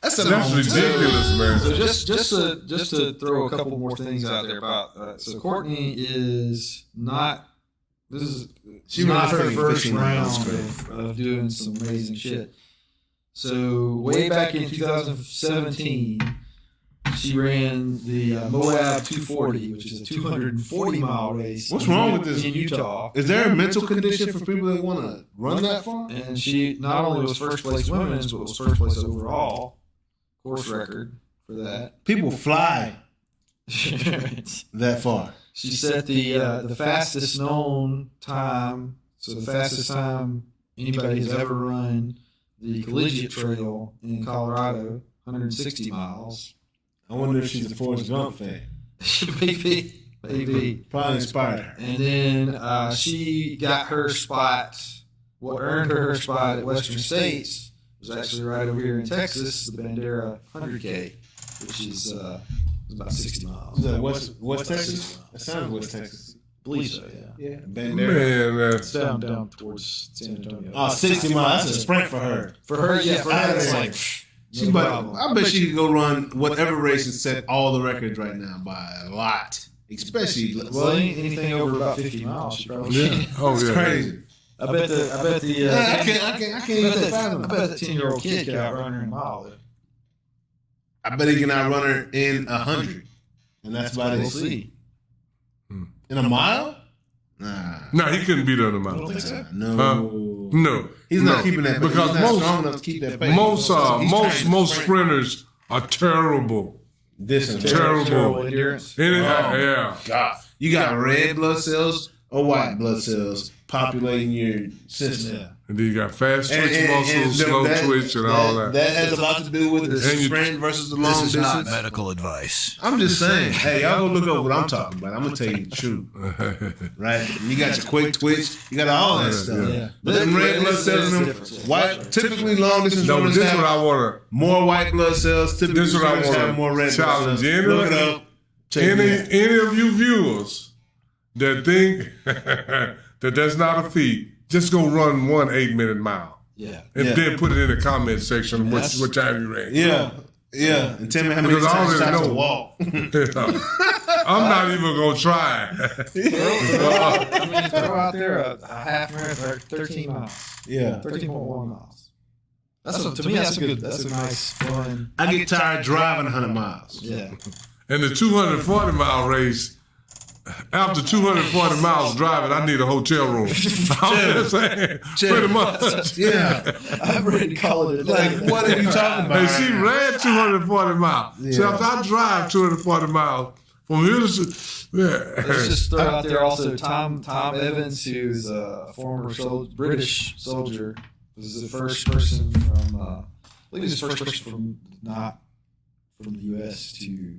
ridiculous, man. So just to throw a couple more things out there about so Courtney is not. She's not her first round of doing some amazing shit. So way back in 2017, she ran the Moab 240, which is a 240-mile race. What's wrong with this? In Utah. Is there a mental condition for people that want to run that far? And she not only was first place women's, but was first place overall course record for that. People fly that far. She set the fastest known time. So the fastest time anybody has ever run the collegiate trail in Colorado, 160 miles. I wonder if she's a Forrest Gump fan. Maybe. Probably inspired her. And then she got her spot. What earned her spot at Western States was actually right over here in Texas, the Bandera 100K, which is about 60 miles. Is that West Texas? That sounds West Texas. I believe so, yeah. Yeah. Bandera. Man, It's down towards San Antonio. Oh, 60 miles. That's a sprint for her. For her, yeah. For her, it's like, She's about, I bet she could go run whatever race and set all the records right now by a lot. Especially, well, anything over about 50 miles, she probably can. oh it's yeah. crazy. I bet the I can't even fathom I it. bet that 10-year-old kid can outrun her in a mile. Though. I bet he can outrun her in 100. And that's about We'll it. see. In a mile? Nah. No, he couldn't beat her in the I don't mountain. think so. No. No. He's not keeping that because he's not strong enough to keep that pace. Most sprinters are terrible. Terrible. endurance. Yeah. God. You got red blood cells or white blood cells populating your system. Yeah. And then you got fast twitch muscles, slow twitch, and all that. That has a lot to do with the And you- sprint versus the long This is not distance. medical advice. I'm just saying. Hey, y'all go look up what I'm talking about. I'm gonna tell you the truth. Right? You got your quick twitch. You got all that stuff. Yeah. But them red blood cells in them, white, typically long distance No, but runners this is what have I want more white blood cells. Typically, This is what I runners wanna have more red blood challenge cells. any- Look it up. to. Check it out. Any of you viewers that think that that's not a feat, just go run 1 8-minute mile. Yeah. And Yeah. then put it in the comment section That's- what time you ran. Yeah. Yeah. And tell me how many Because I times you already have to know. walk. I'm not even going to try. I mean, throw out there a half marathon, 13 miles, Yeah. 13.1 miles. To me, that's a nice, fun. I get tired driving 100 miles. Yeah. And the 240-mile race, after 240 miles driving, I need a hotel room. I'm just saying, pretty much. Yeah. I'm ready to call it a day. Like, what are you talking about? And she ran 240 miles. So Yeah. after I drive 240 miles From here to Let's just throw out there also Tom Evans, who's a former British soldier. Was the first person from, I believe he's the first person from not from the U.S. to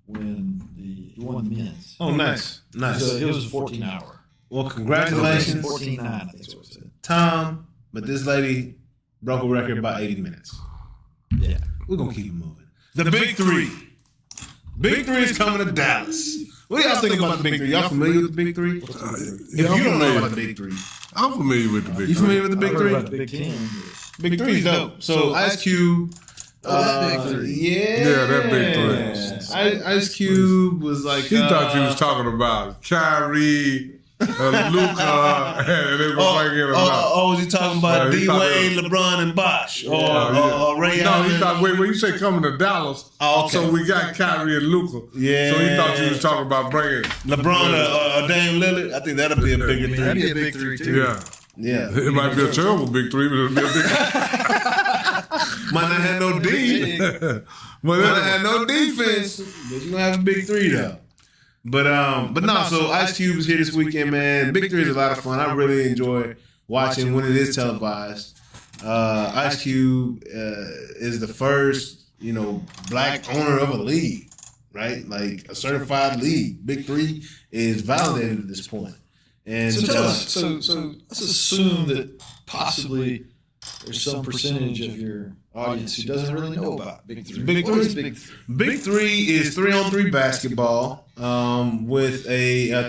win he won the men's. Oh, nice. So it was a 14-hour. Well, congratulations. 14.9, I think is what it said. Tom, but this lady broke a record about 80 minutes. Yeah. We're going to keep it moving. The Big Three. Big Three is coming to Dallas. What do y'all think about the Big Three? Y'all familiar with the Big Three? If you don't know about the Big Three. I'm familiar with the Big Three. You familiar with the Big Three? About the Big Ten. Big Three's dope. So Ice Cube. That Big Three. Yeah, that Big Three. Ice Cube was like. He thought you was talking about Kyrie, Luka, and they were bringing him out. Was he talking about D Wade, LeBron, and Bosh, or Ray No, Allen? he thought when you say coming to Dallas, so we got Kyrie and Luka. Yeah. So he thought you was talking about bringing LeBron or Dame Lillard. I think that'll be a bigger three. That'd be a Big Three too. Yeah. Yeah, It might be a terrible Big Three, but it'll be a big. might not have no D. But Might not have no defense, but you gonna have a Big Three though. But no. So Ice Cube is here this weekend, man. Big Three is a lot of fun. I really enjoy watching when it is televised. Ice Cube is the first, black owner of a league, right? Like a certified league. Big Three is validated at this point. And So tell us. So let's assume that possibly there's some percentage of your audience who doesn't really know about Big Three. Big What Three. is Big Three? Big Three is 3-on-3 basketball with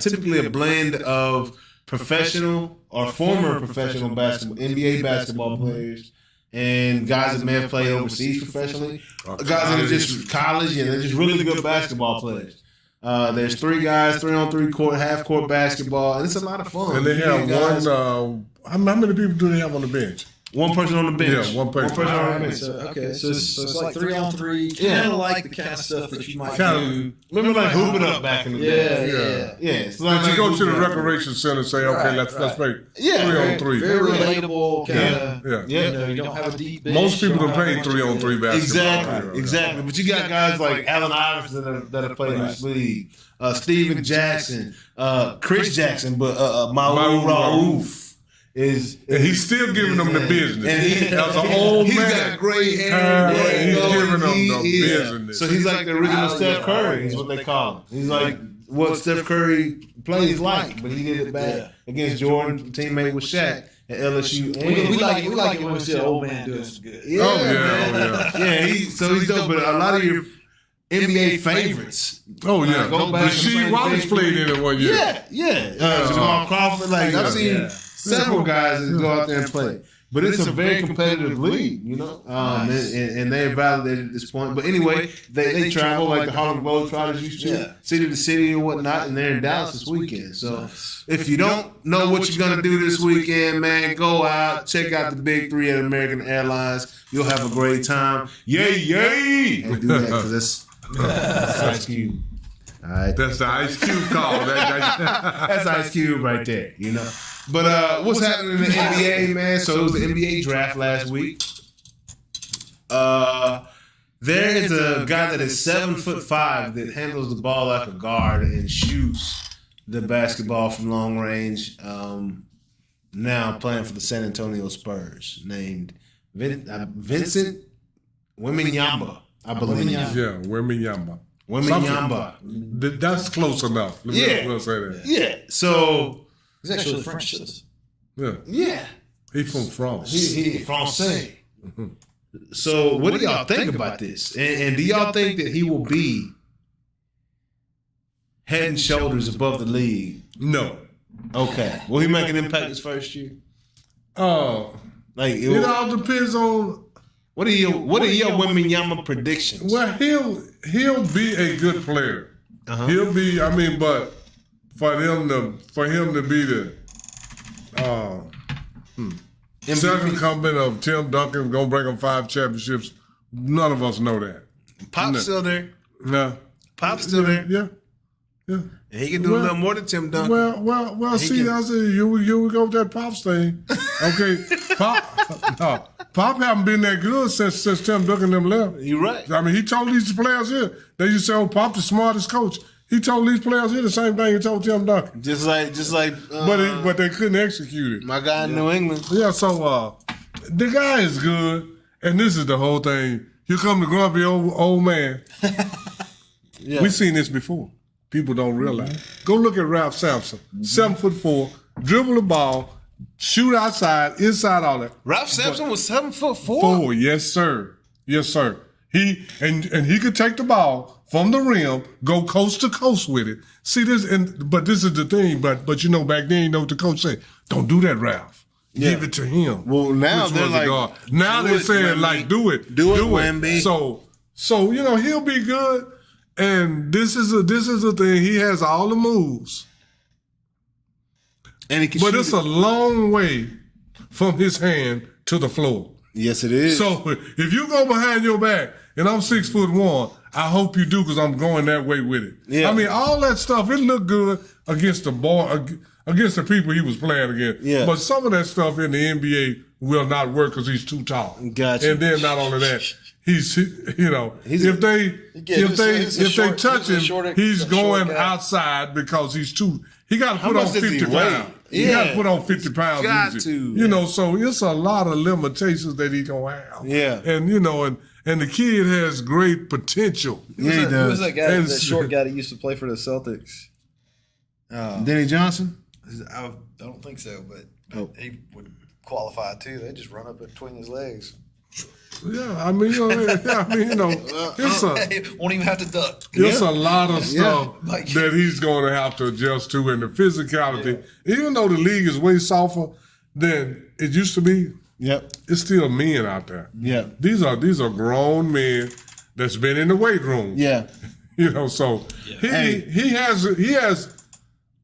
typically a blend of professional or former professional basketball, NBA basketball players, and guys that may have played overseas professionally, guys that are just college and they're just really good basketball players. There's 3 guys, 3-on-3 court, half court basketball, and it's a lot of fun. And they have guys, one. How many people do they have on the bench? one person on the bench. Yeah, one person. on the bench. So it's like 3-on-3, Yeah. kind of like the kind of stuff that you might Kinda. do. Remember like Hoop It Up back in the day? Yeah. It's like You go to the Hoop It Up. recreation center and say, okay, Right, let's make Yeah. 3-on-3. Very relatable, kind of. Yeah. You don't have a deep bench. Most people you don't have play a bunch of 3-on-3 guys. basketball. Exactly. But you got guys like Allen Iverson that have played in this league, Steven Jackson, Chris Jackson, but Maul Raouf is And he's still giving them the business. And he, As an old he's man. got gray hair. He's giving them He the is. business. So he's like the original Steph Curry is what they call him. He's like what Steph Curry plays like, but he did it back against Jordan, teammate with Shaq at LSU. We like it when we see an old man doing some good. Yeah, Oh, yeah. he's dope. But a lot of your NBA favorites. Oh, yeah. Go back Rasheed and Wallace play played in it one year. Yeah. Jamal Crawford. Like I've seen several guys that go out there and play. But it's a very competitive league, and they're validated at this point. But anyway, they travel like the Harlem Globetrotters used to, city to city and whatnot, and they're in Dallas this weekend. So if you don't know what you're going to do this weekend, man, go out, check out the Big Three at American Airlines. You'll have a great time. Yay! And do that because that's Ice Cube. All right. That's the Ice Cube call. That's Ice Cube right there, But what's happening in the NBA, man? So it was the NBA draft last week. There is a guy that is 7'5" that handles the ball like a guard and shoots the basketball from long range. Now playing for the San Antonio Spurs, named Vincent Wembanyama, I believe. Yeah, Wembanyama. Wembanyama. That's close enough. Let's say that. Yeah. So. He's actually a French citizen. Yeah. He's from France. He Francais. So what do y'all think about this? And do y'all think that he will be head and shoulders above the league? No. Okay. Will he make an impact his first year? It all depends on what are your Wembanyama predictions? Well, he'll be a good player. He'll be. But for him to be the second coming of Tim Duncan, gonna bring him 5 championships. None of us know that. Pop's still there. No. Pop's still there. Yeah. And he can do a little more than Tim Duncan. Well. See, I said you go with that Pops thing. Okay, Pop haven't been that good since Tim Duncan them left. You're right. He told these players here. They used to say, "Oh, Pop the smartest coach." He told these players here the same thing he told Tim Duncan. Just like. But they couldn't execute it. My guy in New England. Yeah, so the guy is good, and this is the whole thing. Here come the grumpy old man. Yeah. We've seen this before. People don't realize. Go look at Ralph Sampson. 7'4", dribble the ball, shoot outside, inside, all that. Ralph Sampson was 7'4". 4, yes, sir. Yes, sir. He could take the ball from the rim, go coast to coast with it. See this, but this is the thing. But back then, you know what the coach said? Don't do that, Ralph. Yeah. Give it to him. Well, now Which they're was the like, guard. Now they're saying like, do it, Wemby. So he'll be good. And this is a thing. He has all the moves, and he can but shoot it's it. a long way from his hand to the floor. Yes, it is. So if you go behind your back, and I'm 6'1", I hope you do because I'm going that way with it. Yeah. I mean, all that stuff, it looked good against the ball, against the people he was playing against. Yeah. But some of that stuff in the NBA will not work because he's too tall. Gotcha. And then not only that, if they touch him, he's going outside because he's too. He got to put on much does he 50 weigh? pounds. He got to put on 50 pounds. Got easy. to. So it's a lot of limitations that he gonna have. Yeah. And the kid has great potential. Yeah, he Who does. was that guy? That short guy that used to play for the Celtics. Denny Johnson? I don't think so, but Oh. he would qualify too. They just run up between his legs. Yeah, I mean, it's Won't even have to duck. a lot of stuff Like- that he's going to have to adjust to, and the physicality. Even though the league is way softer than it used to be, Yep. it's still men out there. Yeah. These are grown men that's been in the weight room. Yeah. So he has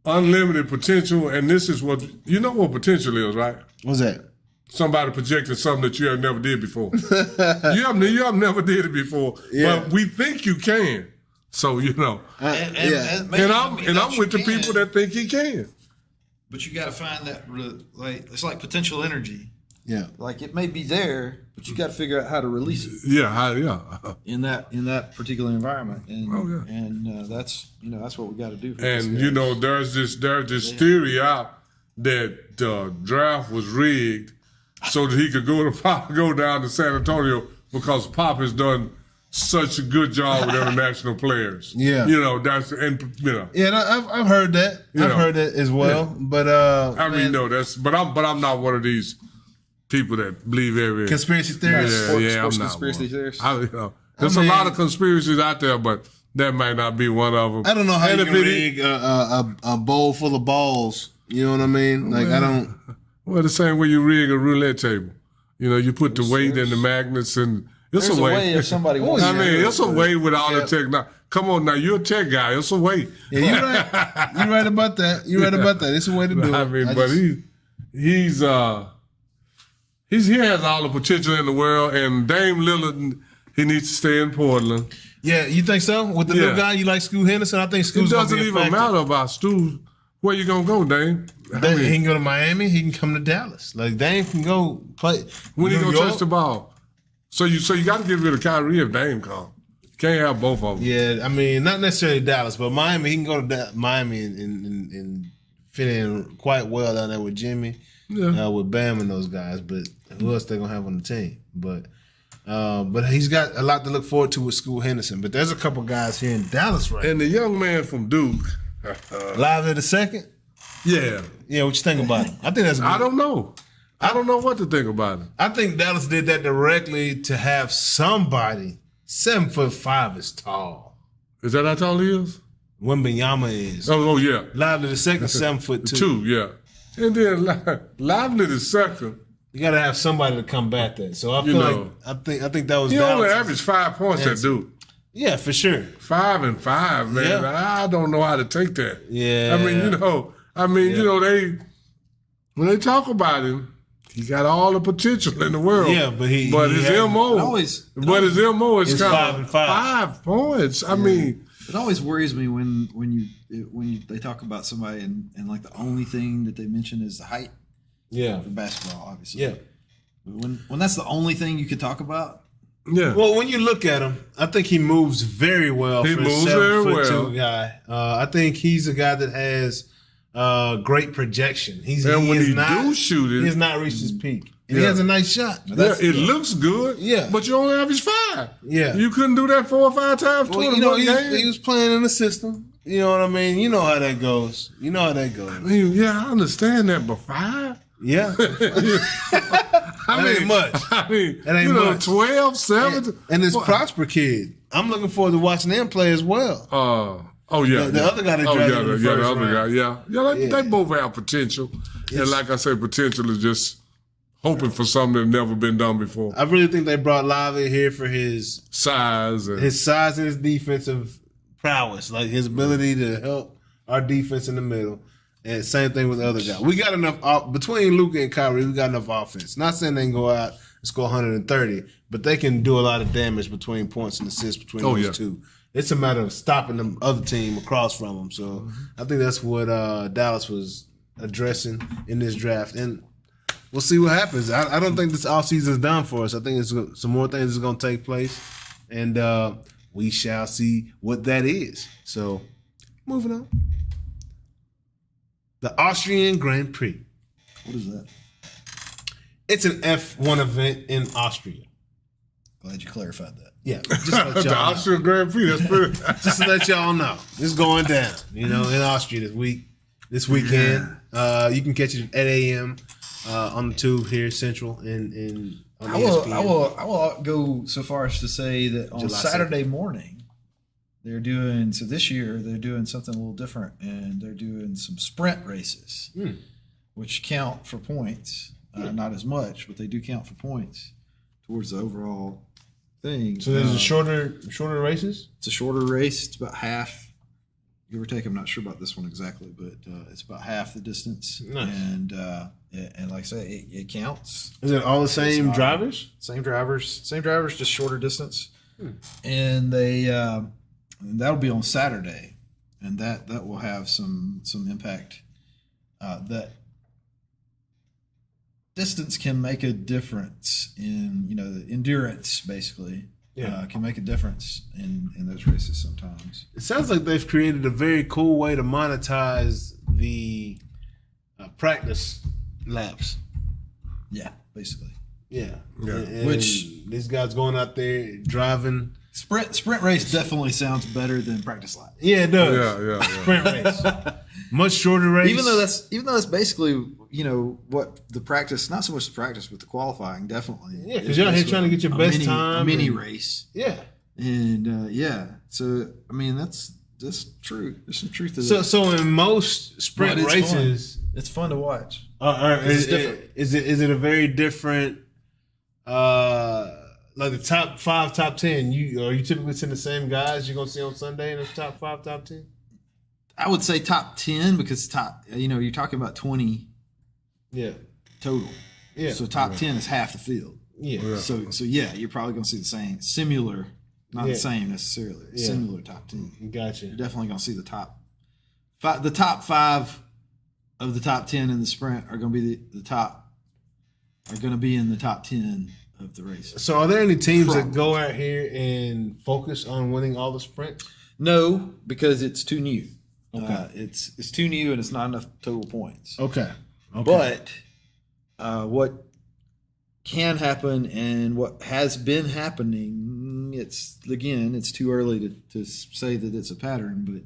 unlimited potential, and this is what what potential is, right? What's that? Somebody projecting something that you have never did before. you have never did it before, but we think you can. So And I'm with the people that think he can. But you got to find that it's like potential energy. Yeah. Like it may be there, but you got to figure out how to release it Yeah, in that particular environment. And and that's what we got to do. For And this guy. there's this theory out that the draft was rigged so that he could go down to San Antonio because Pop has done such a good job with international players. Yeah. Yeah, I've heard that. I've heard that as well. Yeah. But but I'm not one of these people that believe every conspiracy theories. I'm not conspiracy one. theories. There's a lot of conspiracies out there, but that might not be one of them. I don't know how And you if can it rig a bowl full of balls. You know what I mean? Like I don't. Well, the same way you rig a roulette table. You put the weight and the magnets, and it's There's a way. if somebody wants. I to mean, do it. it's a way with all the technology. Come on now, you're a tech guy. It's a way. Yeah, you're right. You're right about that. You're right about that. It's a way to do it. I mean, but he has all the potential in the world, and Dame Lillard, he needs to stay in Portland. Yeah, you think so? With the new guy, you like Scoot Henderson? I think It Scoot's doesn't gonna be a even factor. matter about Stu. Where you gonna go, Dame? He can go to Miami. He can come to Dallas. Like Dame can go play. When he New gonna York. touch the ball? So you got to get rid of Kyrie if Dame comes. Can't have both of them. Yeah, I mean, not necessarily Dallas, but Miami. He can go to Miami and fit in quite well down there with Jimmy, with Bam and those guys. But who else they gonna have on the team? But he's got a lot to look forward to with Scoot Henderson. But there's a couple guys here in Dallas right And the young man from Duke. now. Lively the second. Yeah. Yeah, what you think about him? I think that's. I don't know. I don't know what to think about him. I think Dallas did that directly to have somebody 7'5" is tall. Is that how tall he is? Wembanyama is. Oh yeah. Lively the second 7'2". 2, yeah. And then Lively the second. You got to have somebody to combat that. So I feel like I think that was. He Dallas. only averaged 5 points at Duke. Yeah, for sure. 5 and 5, man. Yeah. I don't know how to take that. Yeah. I mean, when they talk about him, he got all the potential in the world. Yeah, but his MO is It's kind 5 of and 5. 5 points. I mean, It always worries me when they talk about somebody and like the only thing that they mention is the height Yeah. for basketball, obviously. Yeah. But when that's the only thing you could talk about, Yeah. Well, when you look at him, I think he moves very well He for a moves very 7'2" guy. I think he's a guy that has great projection. And when he do shoot it, he has not reached his peak. And Yeah. he has a nice shot. it looks good. Yeah. But you only average 5. Yeah. You couldn't do that 4 or 5 times. Well, he was playing in the system. You know what I mean? You know how that goes. Yeah, I understand that, but 5? Yeah. That ain't much. I mean, That ain't much. 12, 7. And this Prosper kid, I'm looking forward to watching them play as well. The other guy they drafted in the the first other round. guy. They both have potential. And like I say, potential is just hoping for something that's never been done before. I really think they brought Lava here for his Size and his defensive prowess, like his ability to help our defense in the middle. And same thing with the other guy. We got enough between Luka and Kyrie. We got enough offense. Not saying they can go out and score 130, but they can do a lot of damage between points and assists between those two. It's a matter of stopping the other team across from them. So I think that's what Dallas was addressing in this draft, and we'll see what happens. I don't think this offseason is done for us. I think it's some more things are going to take place, and we shall see what that is. So moving on. The Austrian Grand Prix. What is that? It's an F1 event in Austria. Glad you clarified that. Yeah, just to let the y'all know. Austrian Grand Prix. That's pretty. Just to let y'all know, it's going down. In Austria this weekend. You can catch it at 8 a.m. On the tube here, Central, and on ESPN. I will go so far as to say that on July Saturday morning, they're doing, so this year they're doing something a little different, and they're doing some sprint races, which count for points. Not as much, but they do count for points towards the overall thing. So there's shorter races? It's a shorter race. It's about half, give or take. I'm not sure about this one exactly, but it's about half the distance. Nice. And like I say, it counts. Is it all the same drivers? Same drivers, just shorter distance. And they and that'll be on Saturday, and that will have some impact. That distance can make a difference in the endurance, basically. Can make a difference in those races sometimes. It sounds like they've created a very cool way to monetize the practice laps. Yeah, basically. Yeah. Yeah. Which these guys going out there driving. sprint race definitely sounds better than practice lap. Yeah, it does. Yeah. Sprint race. Much shorter race. Even though that's basically what the practice, not so much the practice, but the qualifying definitely. Yeah, because you're out here trying to get your best time. A mini race. Yeah. And so I mean that's true. There's some truth to that. So in most sprint But it's races, it's fun to watch. is it a very different like the top 5, top 10? Are you typically seeing the same guys you're gonna see on Sunday in the top 5, top 10? I would say top 10 because you're talking about 20 total. Yeah. So top 10 is half the field. Yeah. So you're probably going to see the same, similar, not the same necessarily, similar top 10. Gotcha. You're definitely going to see the top 5 of the top 10 in the sprint are going to be are going to be in the top 10 of the race. So are there any teams that go out here and focus on winning all the sprints? No, because it's too new. Okay. It's too new and it's not enough total points. Okay. But what can happen and what has been happening, it's too early to say that it's a pattern,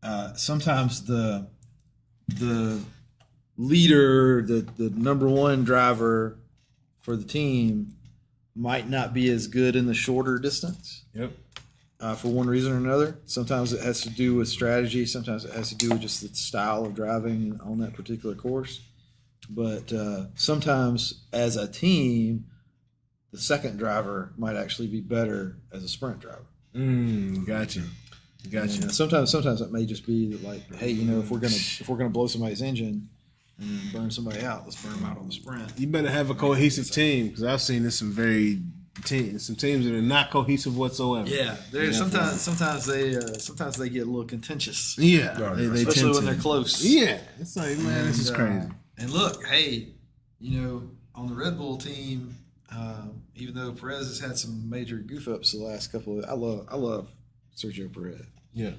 but sometimes the leader, the number one driver for the team might not be as good in the shorter distance. Yep. For one reason or another. Sometimes it has to do with strategy. Sometimes it has to do with just the style of driving on that particular course. But sometimes as a team, the second driver might actually be better as a sprint driver. Gotcha. And sometimes it may just be like, hey, if we're gonna blow somebody's engine and then burn somebody out, let's burn them out on the sprint. You better have a cohesive team because I've seen this some teams that are not cohesive whatsoever. Yeah, sometimes they get a little contentious. Yeah, they especially tend when to. they're close. Yeah, it's like, man, this is crazy. And look, hey, on the Red Bull team, Even though Perez has had some major goof ups the last couple of, I love Sergio Perez. Yeah,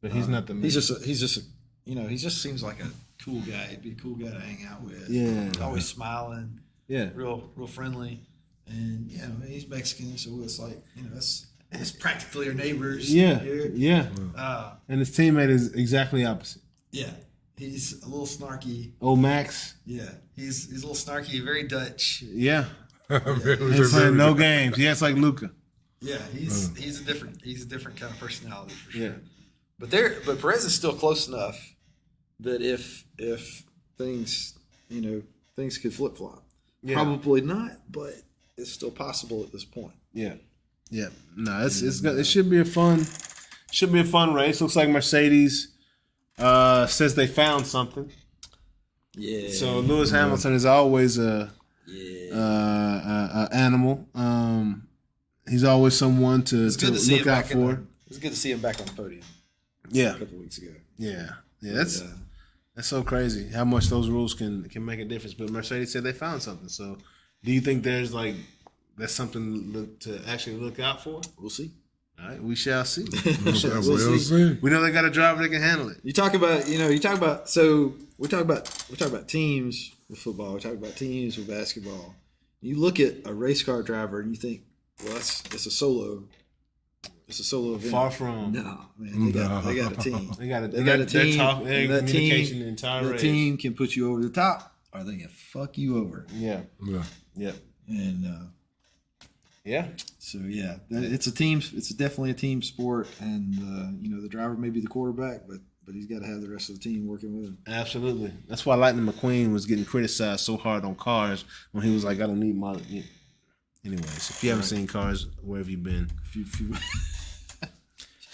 but he's not the man. He just seems like a cool guy. He'd be a cool guy to hang out with. Yeah. Always smiling. Yeah. Real friendly. And he's Mexican, so it's like, it's practically our neighbors. Yeah. Here. Yeah. And his teammate is exactly opposite. Yeah. He's a little snarky. Oh, Max. Yeah. He's a little snarky, very Dutch. Yeah. He's playing no games. He acts like Luca. Yeah, he's a different kind of personality for sure. Yeah. But Perez is still close enough that if things things could flip flop. Yeah. Probably not, but it's still possible at this point. Yeah. Yeah. No, it should be a fun race. Looks like Mercedes says they found something. Yeah. So Lewis Hamilton is always a animal. He's always someone to look out for. It's good to see him back on the podium. Yeah. A couple weeks ago. Yeah. That's so crazy how much those rules can make a difference. But Mercedes said they found something. So do you think that's something to actually look out for? We'll see. All right, we shall see. We'll see. We know they got a driver that can handle it. We talk about teams with football. We talk about teams with basketball. You look at a race car driver and you think, well, it's a solo. It's a solo event. Far from. No, man. They got a team. They got a team. That communication the entire race. That team can put you over the top, or they can fuck you over. Yeah. And yeah. So it's a team. It's definitely a team sport, and the driver may be the quarterback, but he's got to have the rest of the team working with him. Absolutely. That's why Lightning McQueen was getting criticized so hard on Cars when he was like, "I don't need my." Anyways, if you haven't seen Cars, where have you been?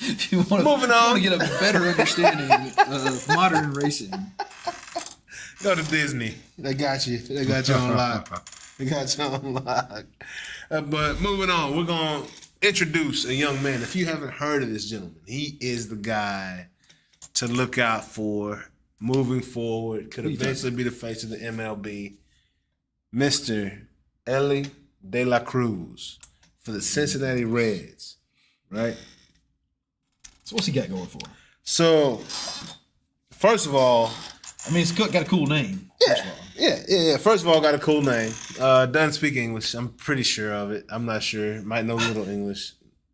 If you want to get a better understanding of modern racing, go to Disney. They got you. They got you on lock. But moving on, we're going to introduce a young man. If you haven't heard of this gentleman, he is the guy to look out for moving forward. Could eventually be the face of the MLB. Mr. Ellie De La Cruz for the Cincinnati Reds, right? So what's he got going for? So, first of all, I mean, it's got a cool name. Yeah. First of all, got a cool name. Doesn't speak English. I'm pretty sure of it. I'm not sure. Might know a little English.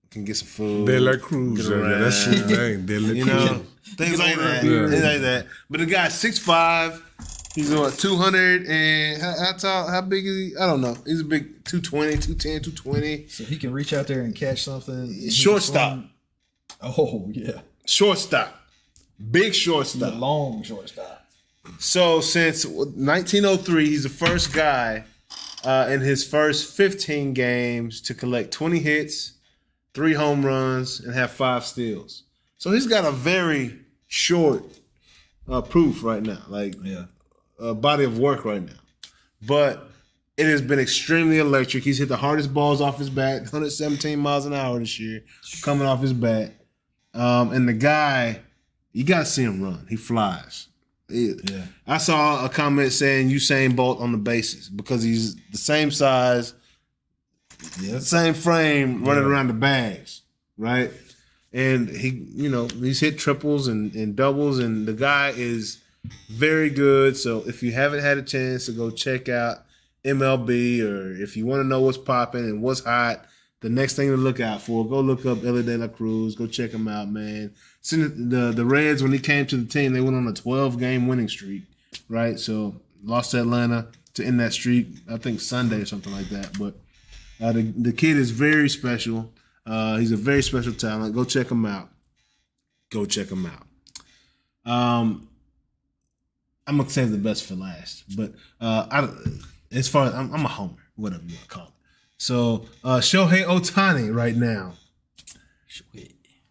Can get some food. De La Cruz. That's his name. De La Cruz. Things like that. Things like that. But the guy's 6'5". He's 200 and how tall? How big is he? I don't know. He's a big 220, 210, 220. So he can reach out there and catch something. Shortstop. Oh yeah. Shortstop. Big shortstop. The long shortstop. So since 1903, he's the first guy in his first 15 games to collect 20 hits, 3 home runs, and have 5 steals. So he's got a very short proof right now, body of work right now. But it has been extremely electric. He's hit the hardest balls off his bat, 117 miles an hour this year, coming off his bat. And the guy, you got to see him run. He flies. I saw a comment saying Usain Bolt on the bases because he's the same size, same frame, running around the bags, right? And he's hit triples and doubles, and the guy is very good. So if you haven't had a chance to go check out MLB, or if you want to know what's popping and what's hot, the next thing to look out for, go look up Ellie De La Cruz. Go check him out, man. The Reds, when he came to the team, they went on a 12-game winning streak, right? So lost to Atlanta to end that streak, I think Sunday or something like that. But the kid is very special. He's a very special talent. Go check him out. I'm going to save the best for last. But as far as I'm a homer, whatever you want to call it. So Shohei Ohtani right now,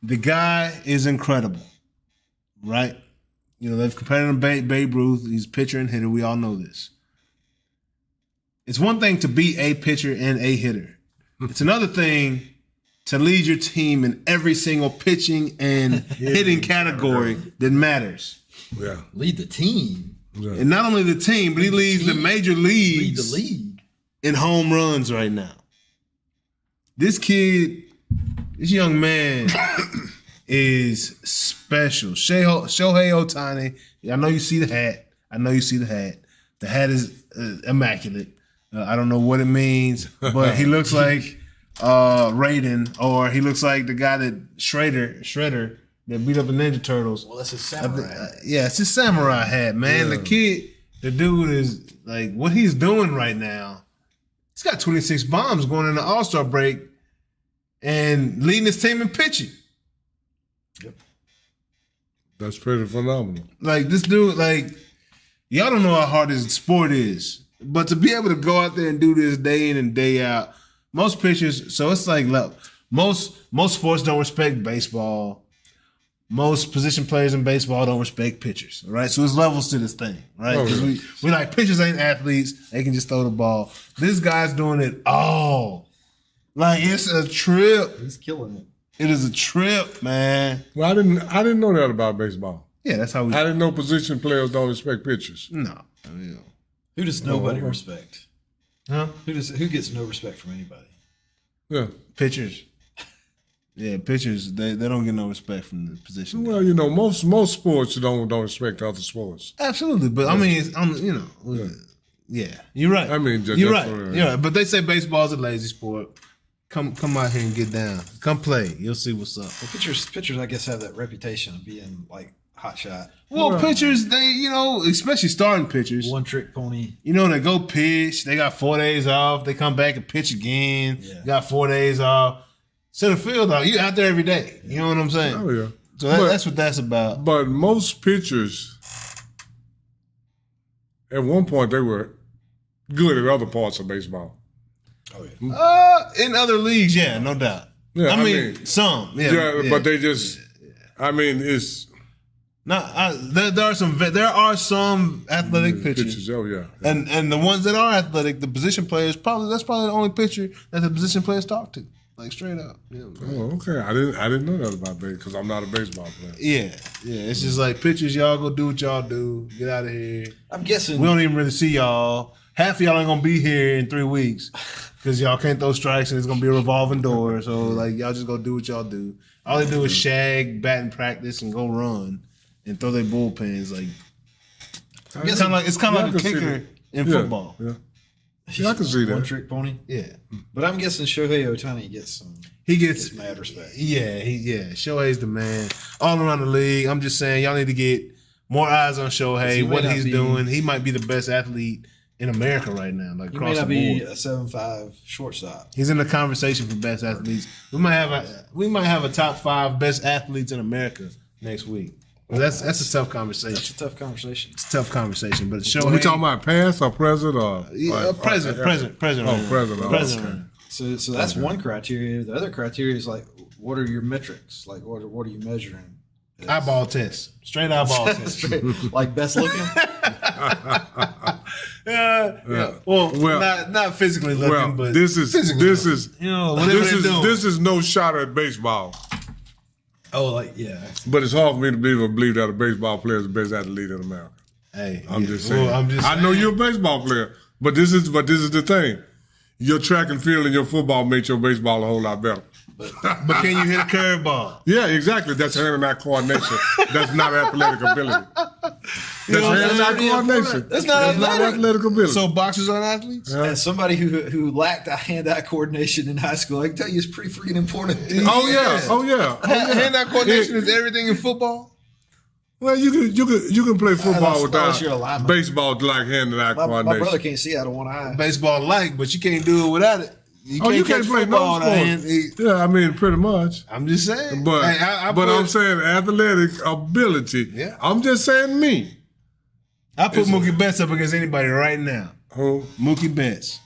the guy is incredible, right? They've compared him to Babe Ruth. He's pitcher and hitter. We all know this. It's one thing to be a pitcher and a hitter. It's another thing to lead your team in every single pitching and hitting category that matters. Yeah. Lead the team. Yeah. And not only the team, but he leads the major leagues. Lead the league. in home runs right now. This young man is special. Shohei Ohtani. I know you see the hat. The hat is immaculate. I don't know what it means, but he looks like Raiden, or he looks like the guy that Shredder that beat up the Ninja Turtles. Well, that's a samurai hat. Yeah, it's a samurai hat, man. Yeah. The dude is like, what he's doing right now. He's got 26 bombs going in the All-Star break and leading his team in pitching. Yep. That's pretty phenomenal. Like, this dude, like, y'all don't know how hard this sport is. But to be able to go out there and do this day in and day out, most pitchers, so it's like, look, most sports don't respect baseball. Most position players in baseball don't respect pitchers, right? So there's levels to this thing, right? Because we like, pitchers ain't athletes. They can just throw the ball. This guy's doing it all. Like, it's a trip. He's killing it. It is a trip, man. Well, I didn't know that about baseball. Yeah, that's how we. I didn't know position players don't respect pitchers. No. I mean, Who does nobody respect? huh? Who gets no respect from anybody? Yeah. Pitchers. Yeah, pitchers, they don't get no respect from the position. Well, you know, most sports don't respect other sports. Absolutely, but I mean, yeah, you're right. I mean, you're right. You're right. But they say baseball's a lazy sport. Come out here and get down. Come play. You'll see what's up. Well, pitchers, I guess, have that reputation of being like hot shot. Well, pitchers, they, especially starting pitchers, One trick pony. they go pitch. They got 4 days off. They come back and pitch again. Yeah. Got 4 days off. Center field, though, you out there every day. You know what I'm saying? Oh, yeah. So that's what that's about. But most pitchers, at one point, they were good at other parts of baseball. Oh, yeah. In other leagues, yeah, no doubt. Yeah, I mean, some. Yeah, but they just, I mean, it's... there are some athletic pitchers. Oh, yeah. And the ones that are athletic, the position players, that's probably the only pitcher that the position players talk to. Like, straight up. Oh, okay. I didn't know that about baseball because I'm not a baseball player. Yeah. It's just like, pitchers, y'all go do what y'all do. Get out of here. I'm guessing We don't even really see y'all. Half of y'all ain't gonna be here in 3 weeks because y'all can't throw strikes and it's gonna be a revolving door. So like, y'all just go do what y'all do. All they do is shag, batting practice, and go run and throw their bullpens. Like, it's kind of like a kicker in football. Yeah. Yeah, I can see that. One trick pony. Yeah. But I'm guessing Shohei Ohtani gets mad respect. Yeah, Shohei's the man all around the league. I'm just saying, y'all need to get more eyes on Shohei. What he's doing, he might be the best athlete in America right now. Like, He across may not the board. be a 7'5" shortstop. He's in the conversation for best athletes. We might have a top 5 best athletes in America next week. Well, that's a tough conversation. That's a tough conversation. It's a tough conversation, but Shohei. Are we talking about past or present or present? Oh, right present. now. Oh, Present. okay. right now. So that's one criteria. The other criteria is like, what are your metrics? Like, what are you measuring? Eyeball test. Straight eyeball test. Like best looking. Yeah. Well, not physically looking, Well, but this is whatever they're doing. this is no shot at baseball. Oh, like yeah. But it's hard for me to believe that a baseball player is the best athlete in America. Hey, I'm just saying. Well, I know you're a baseball player, but this is the thing. Your track and field and your football makes your baseball a whole lot better. But can you hit a curveball? Yeah, exactly. That's hand-eye coordination. That's not athletic ability. That's hand-eye coordination. That's not athletic ability. So boxers aren't athletes? As somebody who lacked a hand-eye coordination in high school, I can tell you it's pretty freaking important. Oh yeah. Hand-eye coordination is everything in football? Well, you can play football unless you're a without lineman. baseball like hand-eye My coordination. brother can't see out of one eye. Baseball like, but you can't do it without it. You can't play football no without hand. sports. Yeah, I mean, pretty much. I'm just saying. But Hey, I'm saying athletic ability. Yeah. I'm just saying me. I put Mookie Betts up against anybody right now. Who? Mookie Betts.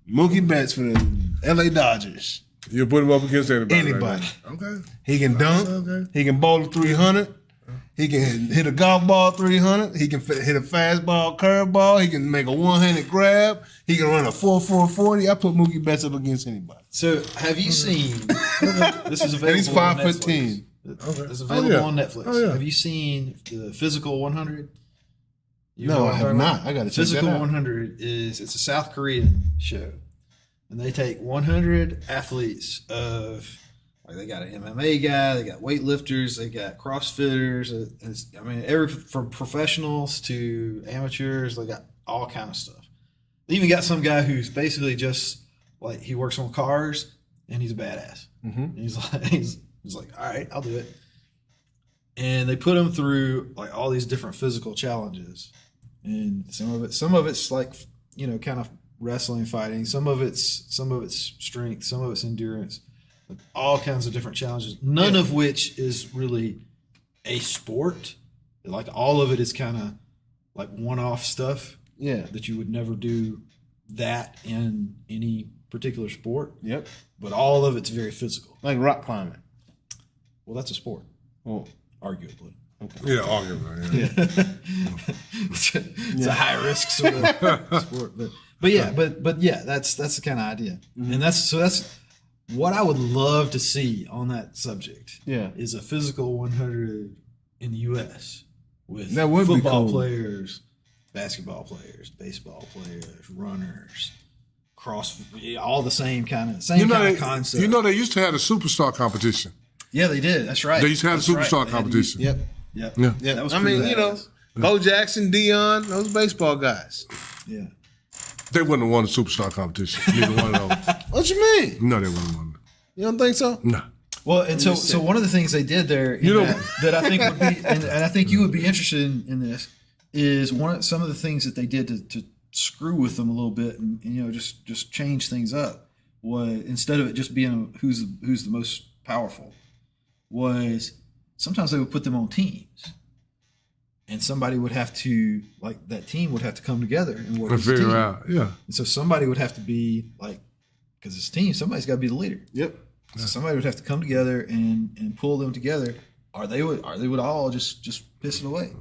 Mookie Betts for the LA Dodgers. You put him up against anybody. Anybody. Right now. Okay. He can dunk. Okay. He can bowl a 300. He can hit a golf ball 300. He can hit a fastball, curveball. He can make a one-handed grab. He can run a 4.40. I put Mookie Betts up against anybody. So, have you seen? This is available. And he's on 5'10". Netflix. It's available on Netflix. Oh, yeah. Have you seen the Physical 100? You know No, what I I'm have talking not. about? I got to check Physical that out. 100 it's a South Korean show, and they take 100 athletes of. Like they got an MMA guy, they got weightlifters, they got CrossFitters. I mean, from professionals to amateurs, they got all kind of stuff. They even got some guy who's basically just like he works on cars and he's a badass. Mm-hmm. He's like, all right, I'll do it. And they put him through like all these different physical challenges, and some of it's like kind of wrestling, fighting. Some of it's strength, some of it's endurance. All kinds of different challenges, none of which is really a sport. Like all of it is kind of like one-off stuff. Yeah. That you would never do that in any particular sport. Yep. But all of it's very physical. Like rock climbing. Well, that's a sport, arguably. Okay. Yeah, arguably. Yeah. It's a high risk sort of sport, but yeah, that's the kind of idea, and that's what I would love to see on that subject. Yeah. Is a physical 100 in the U.S. with that would football be cool. players, basketball players, baseball players, runners, all the same kind of concept. You know, they used to have a superstar competition. Yeah, they did. That's right. They used to have a superstar competition. Yep. Yep. Yeah. Yeah. That was I mean, pretty badass. Bo Jackson, Dion, those baseball guys. Yeah. They wouldn't have won the superstar competition. Neither one of those. What you mean? No, they wouldn't have won. You don't think so? No. Well, and so one of the things they did there that I think would be, and I think you would be interested in this, is some of the things that they did to screw with them a little bit and just change things up was, instead of it just being who's the most powerful, was sometimes they would put them on teams. And somebody would have to, like, that team would have to come together and work And as a figure team. out, yeah. And so somebody would have to be, like, because it's a team, somebody's got to be the leader. Yep. So somebody would have to come together and pull them together, or they would all just piss it away.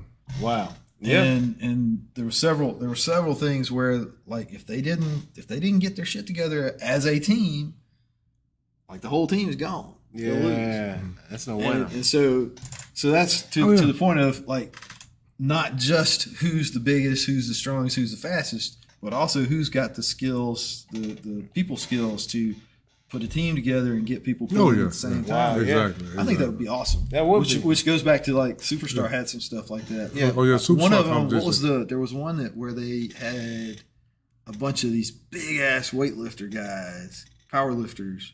Wow. Yeah. And there were several things where, like, if they didn't get their shit together as a team, like, the whole team is gone. They'll lose. Yeah. That's no winner. And so that's to the point of, like, not just who's the biggest, who's the strongest, who's the fastest, but also who's got the skills, the people skills to put a team together and get people pulling at the same time. Exactly. I think that would be awesome. That would be. Which goes back to, like, Superstar had some stuff like that. Yeah. Oh, yeah, superstar One of them, competition. there was one where they had a bunch of these big ass weightlifter guys, power lifters,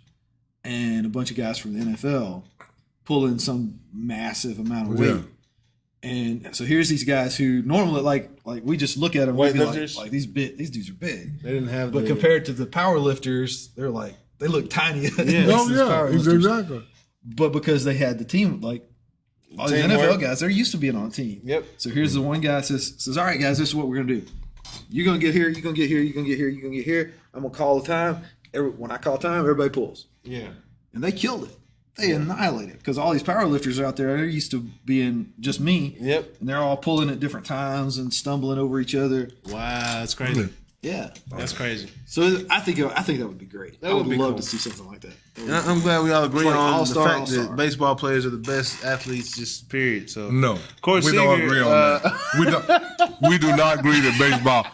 and a bunch of guys from the NFL pulling some massive amount of weight. Yeah. And so here's these guys who normally, like we just look at them, we'd be Weightlifters? like these dudes are big. They didn't have But compared to the power lifters, they look tiny. Yeah. Oh, yeah, exactly. But because they had the team, like all these Teamwork. NFL guys, they're used to being on a team. Yep. So here's the one guy says, all right, guys, this is what we're gonna do. You're gonna get here. You're gonna get here. You're gonna get here. You're gonna get here. I'm gonna call the time. When I call time, everybody pulls. Yeah. And they killed it. They annihilated it because all these power lifters out there, they're used to being just me. Yep. And they're all pulling at different times and stumbling over each other. Wow, that's crazy. Yeah. That's crazy. So I think that would be great. I would would be love cool. to see something like that. And I'm glad we all agree like on all-star, the fact all-star. that baseball players are the best athletes, just period. So No. Coach we don't Seager, agree on that. We do not agree that baseball.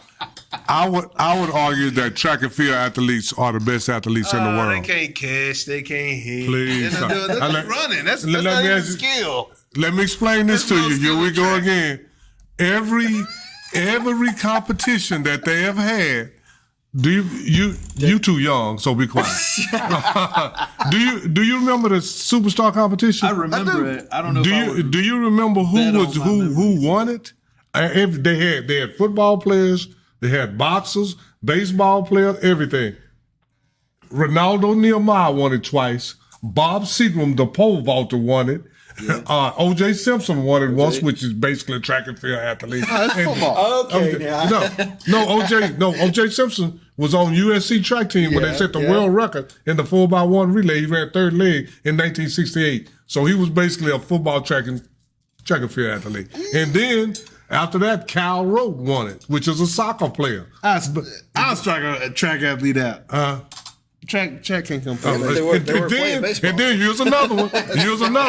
I would argue that track and field athletes are the best athletes in the They world. can't catch. They can't hit. Please. They're not running. That's let not me even a ask you- skill. Let me explain this to There's no you. Here we skill go in track. again. Every competition that they have had. You too young, so be quiet. do you remember the superstar competition? I remember it. I don't know Do you remember bet who on was my who memories. won it? They had football players, they had boxers, baseball players, everything. Ronaldo Nehemiah won it twice. Bob Seagram, the pole vaulter, won it. O.J. Simpson won it once, which is basically a track and field athlete. That's football. O.J. Simpson was on USC track team when they set the world record in the 4x1 relay. He ran third leg in 1968. So he was basically a football track and field athlete. And then after that, Cal Rote won it, which is a soccer player. I was track athlete out. Track can't compete. They were playing baseball. And then here's another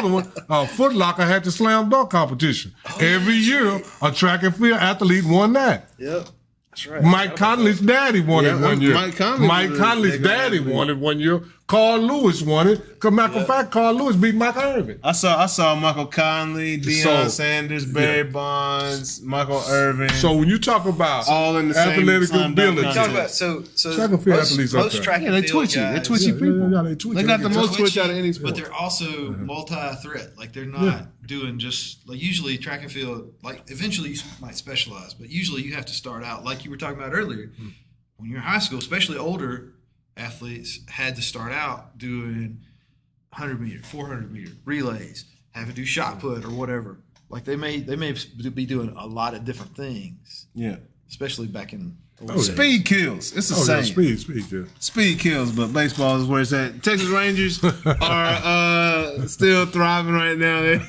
one. Foot Locker had the slam dunk competition. Every year, a track and field athlete won that. Yep. That's right. Mike Conley's daddy won it one year. Mike Conley's daddy won it one year. Carl Lewis won it. Because matter of fact, Carl Lewis beat Mike Irvin. I saw Michael Conley, Deion Sanders, Barry Bonds, Michael Irvin. So when you talk about all in the same athletic slam dunk ability, contest. So track and field athletes up most there. track and they field twitchy. guys, They're twitchy people. Yeah, they twitchy. They got the most twitchy, twitch out of any sport. but they're also multi-threat. Like they're not doing just like usually track and field. Like eventually you might specialize, but usually you have to start out like you were talking about earlier. When you're in high school, especially older athletes, had to start out doing 100 meter, 400 meter relays, have to do shot put or whatever. Like they may be doing a lot of different things. Yeah. Especially back in Speed kills. It's the same. Speed kills, but baseball is where it's at. Texas Rangers are still thriving right now. In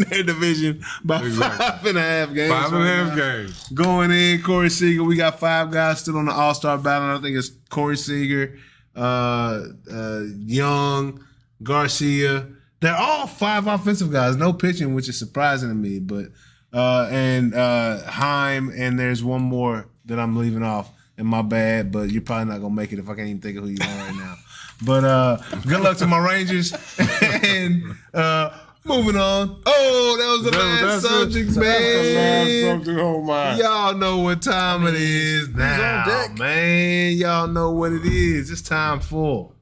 their division by 5.5 games. 5.5 games. Going in, Corey Seager. We got 5 guys still on the All-Star ballot. I think it's Corey Seager, Young, Garcia. They're all 5 offensive guys. No pitching, which is surprising to me, but and Heim, and there's one more that I'm leaving off, and my bad, but you're probably not gonna make it if I can't even think of who you are right now. But good luck to my Rangers. And moving on. Oh, that was the last subject, man. Oh my! Y'all know what time it is now, man. Y'all know what it is. It's time for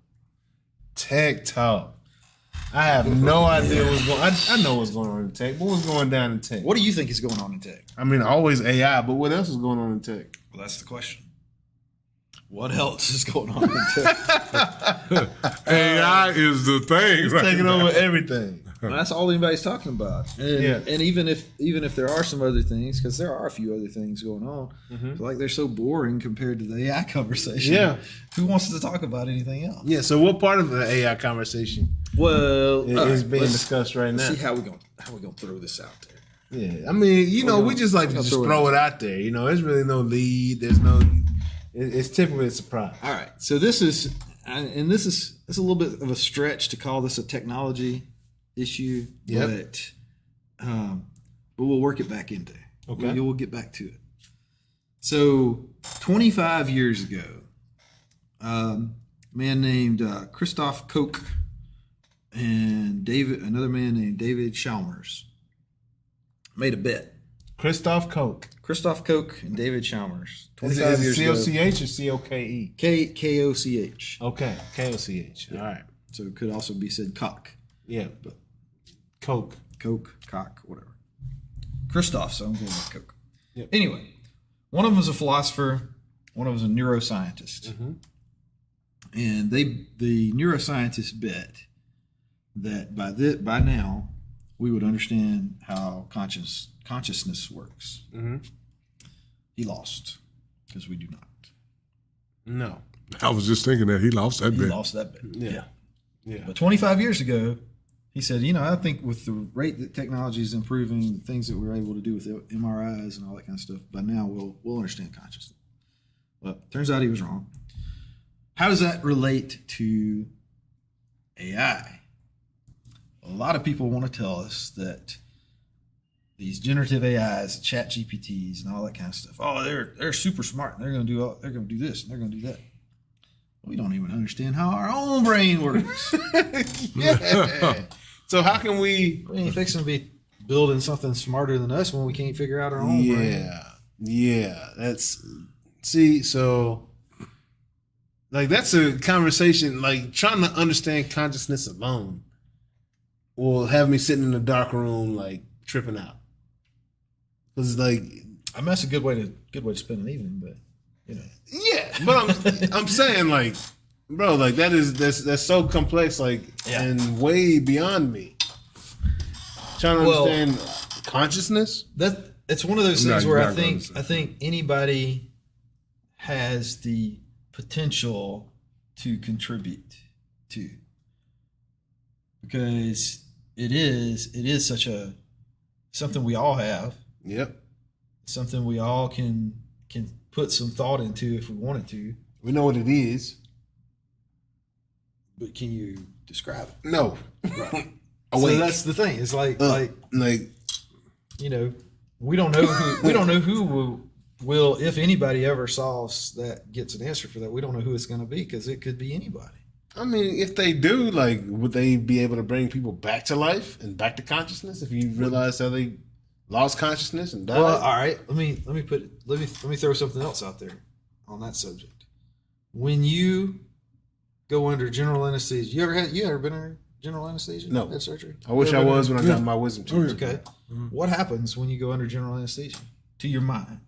Tech Talk. I have no idea what's going on. I know what's going on in tech, but what's going down in tech? What do you think is going on in tech? I mean, always AI, but what else is going on in tech? Well, that's the question. What else is going on in tech? AI is the thing. It's taking over everything. Well, that's all anybody's talking about. And, and even if there are some other things, because there are a few other things going on, like they're so boring compared to the AI conversation. Yeah. Who wants to talk about anything else? Yeah, so what part of the AI conversation is being discussed right now? See how we gonna throw this out there. Yeah, I mean, we just like to just throw it out there. There's really no lead. There's no. It's typically a surprise. All right, so this is a little bit of a stretch to call this a technology issue, but we'll work it back into. Okay, we'll get back to it. So 25 years ago, a man named Christoph Koch and another man named David Chalmers made a bet. Christoph Koch and David Chalmers. 25 years ago. C-O-C-H or C-O-K-E? K-O-C-H. Okay, K-O-C-H. All right. So it could also be said cock. Yeah, but Koch, cock, whatever. Christoph, so I'm going with Koch. Yep. Anyway, one of them was a philosopher, one of them was a neuroscientist. And the neuroscientist bet that by now we would understand how consciousness works. He lost because we do not. No. I was just thinking that he lost that bet. He lost that bet. Yeah. But 25 years ago, he said, I think with the rate that technology is improving, the things that we're able to do with MRIs and all that kind of stuff, by now we'll understand consciousness. Well, turns out he was wrong. How does that relate to AI? A lot of people want to tell us that these generative AIs, chat GPTs, and all that kind of stuff. Oh, they're super smart. And they're going to do this and they're going to do that. We don't even understand how our own brain works. Yeah. So how can we ain't fixing to be building something smarter than us when we can't figure out our own brain? Yeah. So like that's a conversation, like trying to understand consciousness alone will have me sitting in a dark room like tripping out. Cause like that's a good way to spend an evening, but Yeah, but I'm saying like, bro, like that's so complex, like and way beyond me. Trying to understand consciousness. It's one of those things where I think anybody has the potential to contribute to, because it is such something we all have. Yep. Something we all can put some thought into if we wanted to. We know what it is. but can you describe it? No. Right. Awake. So that's the thing. It's like like we don't know who will, if anybody ever solves that, gets an answer for that. We don't know who it's going to be because it could be anybody. I mean, if they do, like, would they be able to bring people back to life and back to consciousness? If you realize how they lost consciousness and died. Well, all right. Let me throw something else out there on that subject. When you go under general anesthesia, you ever been under general anesthesia? No. Had surgery? I wish I was when I got my wisdom teeth. Okay. Mm-hmm. What happens when you go under general anesthesia to your mind?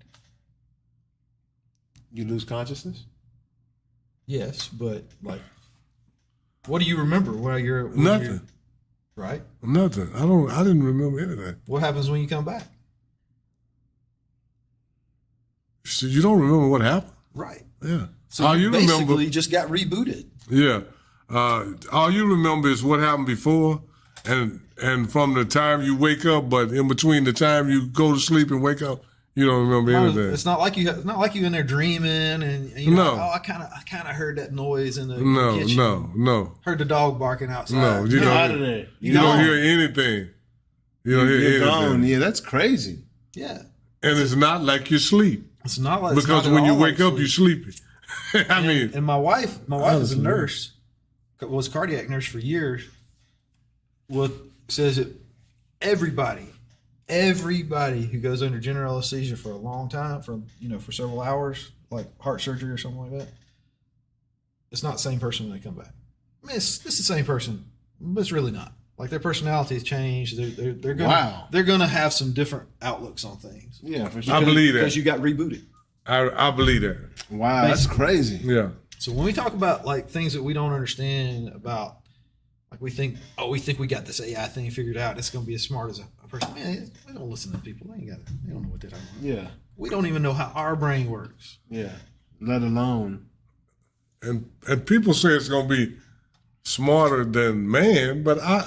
You lose consciousness? Yes, but like, what do you remember while you're Nothing. Right? Nothing. I didn't remember anything. What happens when you come back? So you don't remember what happened? Right. Yeah. So all you basically remember, just got rebooted. Yeah. All you remember is what happened before and from the time you wake up, but in between the time you go to sleep and wake up, you don't remember anything. It's not like you in there dreaming and you know, I kind of heard that noise in the kitchen. No. Heard the dog barking outside. No, you Get don't. out of there. You don't hear anything. You don't hear You're anything. gone. Yeah, that's crazy. Yeah. And it's not like you sleep. It's not like Because when you wake up, you're sleepy. And my wife is a nurse, was a cardiac nurse for years. Says that everybody who goes under general anesthesia for a long time, for several hours, like heart surgery or something like that, it's not the same person when they come back. I mean, it's the same person, but it's really not. Like their personality has changed. They're gonna have some different outlooks on things. Yeah, for sure. I believe that. Because you got rebooted. I believe that. Wow, that's crazy. Yeah. So when we talk about like things that we don't understand about, like we think we got this AI thing figured out, it's going to be as smart as a person. Man, we don't listen to people. They don't know what they're talking about. Yeah. We don't even know how our brain works. Yeah. Let alone. And people say it's going to be smarter than man, but I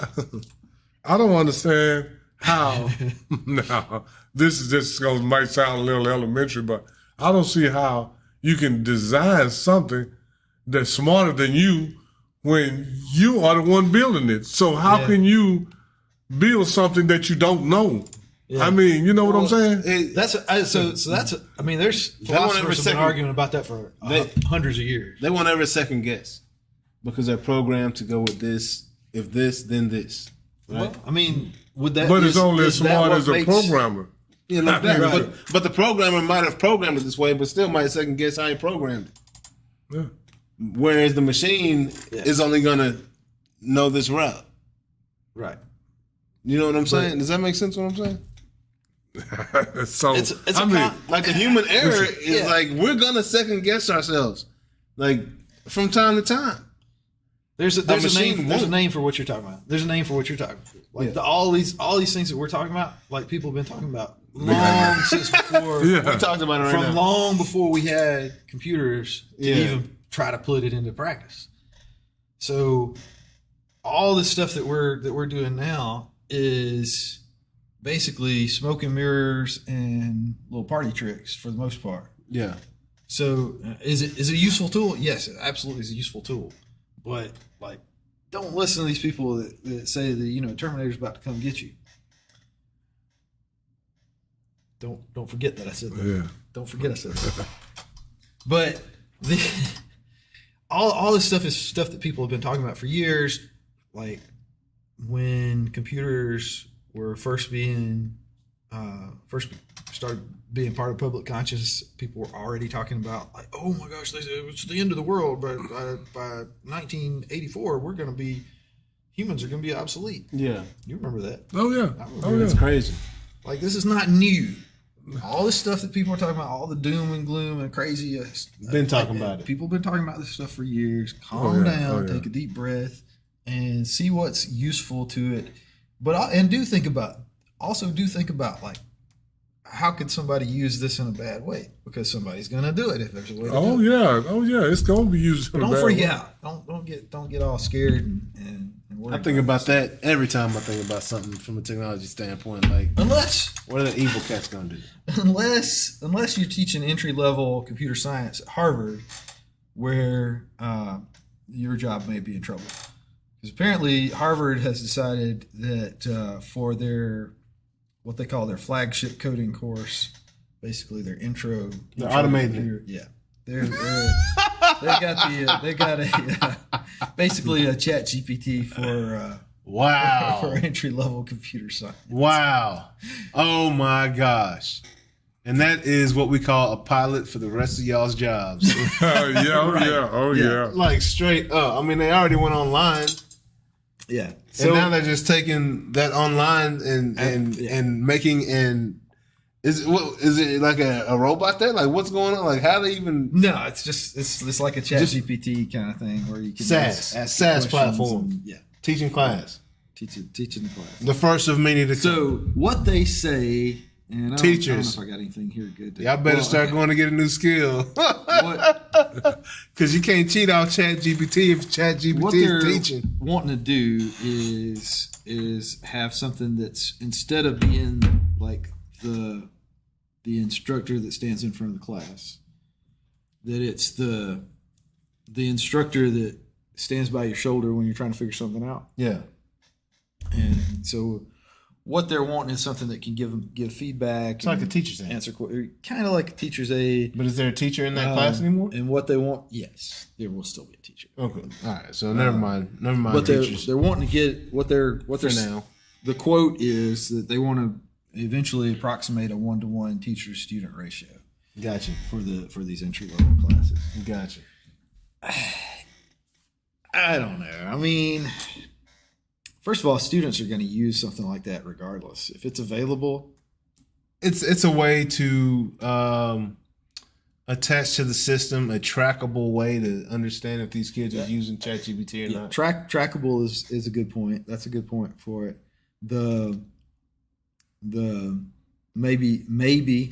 don't understand how. Now, this is just might sound a little elementary, but I don't see how you can design something that's smarter than you when you are the one building it. So how can you build something that you don't know? Yeah. I mean, you know what I'm saying? There's philosophers have been arguing about that for hundreds of years. They won't ever second guess because they're programmed to go with this. If this, then this. Right? Well, I mean, would that? But it's only as smart as a programmer. Yeah, like that. Right. But the programmer might have programmed it this way, but still might second guess how he programmed it. Yeah. Whereas the machine is only gonna know this route. Right. You know what I'm saying? Does that make sense what I'm saying? So like the human error is like we're gonna second guess ourselves, like from time to time. There's a name for what you're talking about. There's a name for what you're talking about. Like all these things that we're talking about, like people have been talking about long since before. We talked about it right now. From long before we had computers to even try to put it into practice. So all the stuff that we're doing now is basically smoke and mirrors and little party tricks for the most part. Yeah. So is it a useful tool? Yes, it absolutely is a useful tool. But like, don't listen to these people that say that Terminator's about to come get you. Don't forget that I said that. Yeah. Don't forget I said that. But all this stuff is stuff that people have been talking about for years. Like when computers were first started being part of public consciousness, people were already talking about like, oh my gosh, it's the end of the world. But by 1984, humans are going to be obsolete. Yeah, you remember that? Oh yeah, That's crazy. Like this is not new. All this stuff that people are talking about, all the doom and gloom and crazy, been talking about it. People have been talking about this stuff for years. Calm down, take a deep breath, and see what's useful to it. But do think about like, how could somebody use this in a bad way? Because somebody's going to do it if there's a way to do it. Oh yeah, it's going to be used in a bad way. Don't freak out. Don't get all scared and worried. I think about that every time I think about something from a technology standpoint. Like, what are the evil cats going to do? Unless you're teaching entry level computer science at Harvard, where your job may be in trouble. Because apparently Harvard has decided that for their what they call their flagship coding course, basically their intro, automated. Yeah, they got a basically a Chat GPT for wow for entry level computer science. Wow, oh my gosh. And that is what we call a pilot for the rest of y'all's jobs. Yeah. Like straight up. I mean, they already went online. Yeah. So and now they're just taking that online and making is it like a robot there? Like what's going on? Like how they even? No, it's like a Chat GPT kind of thing where you can SaaS platform. Teaching class. Teaching the class. The first of many to come. So what they say. And teachers, I don't know if I got anything here good. Y'all better start going to get a new skill. Because you can't cheat off Chat GPT if Chat GPT is teaching. Wanting to do is have something that's instead of being like the instructor that stands in front of the class, that it's the instructor that stands by your shoulder when you're trying to figure something out. Yeah, and so. What they're wanting is something that can give feedback. It's like a teacher's aid. Answer, kind of like a teacher's aid. But is there a teacher in that class anymore? And what they want, yes, there will still be a teacher. Okay, all right. So never mind. But they're wanting to get what they're now. The quote is that they want to eventually approximate a 1-to-1 teacher-student ratio. Gotcha. For these entry level classes. Gotcha. I don't know. I mean. First of all, students are going to use something like that regardless. If it's available. It's a way to attach to the system, a trackable way to understand if these kids are using ChatGPT or not. Trackable is a good point. That's a good point for it. The maybe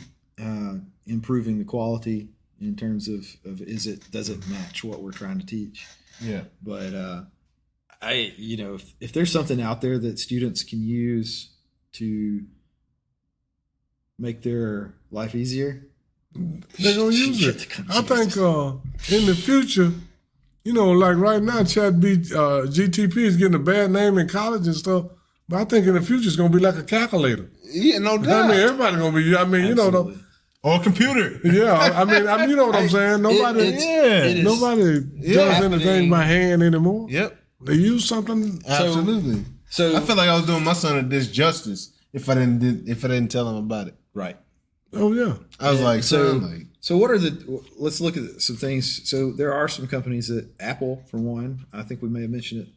improving the quality in terms of does it match what we're trying to teach? Yeah. But if there's something out there that students can use to make their life easier, they're gonna use it. I think in the future, like right now, GTP is getting a bad name in college and stuff. But I think in the future it's gonna be like a calculator. Yeah, no doubt. I mean, everybody's gonna be. I mean, Absolutely. Or a computer. Yeah, I mean, you know what I'm saying. Nobody does anything by hand anymore. Yep. They use something. Absolutely. So I feel like I was doing my son a disjustice if I didn't tell him about it. Right. Oh yeah. I was like, so what are let's look at some things. So there are some companies that Apple, for one, I think we may have mentioned it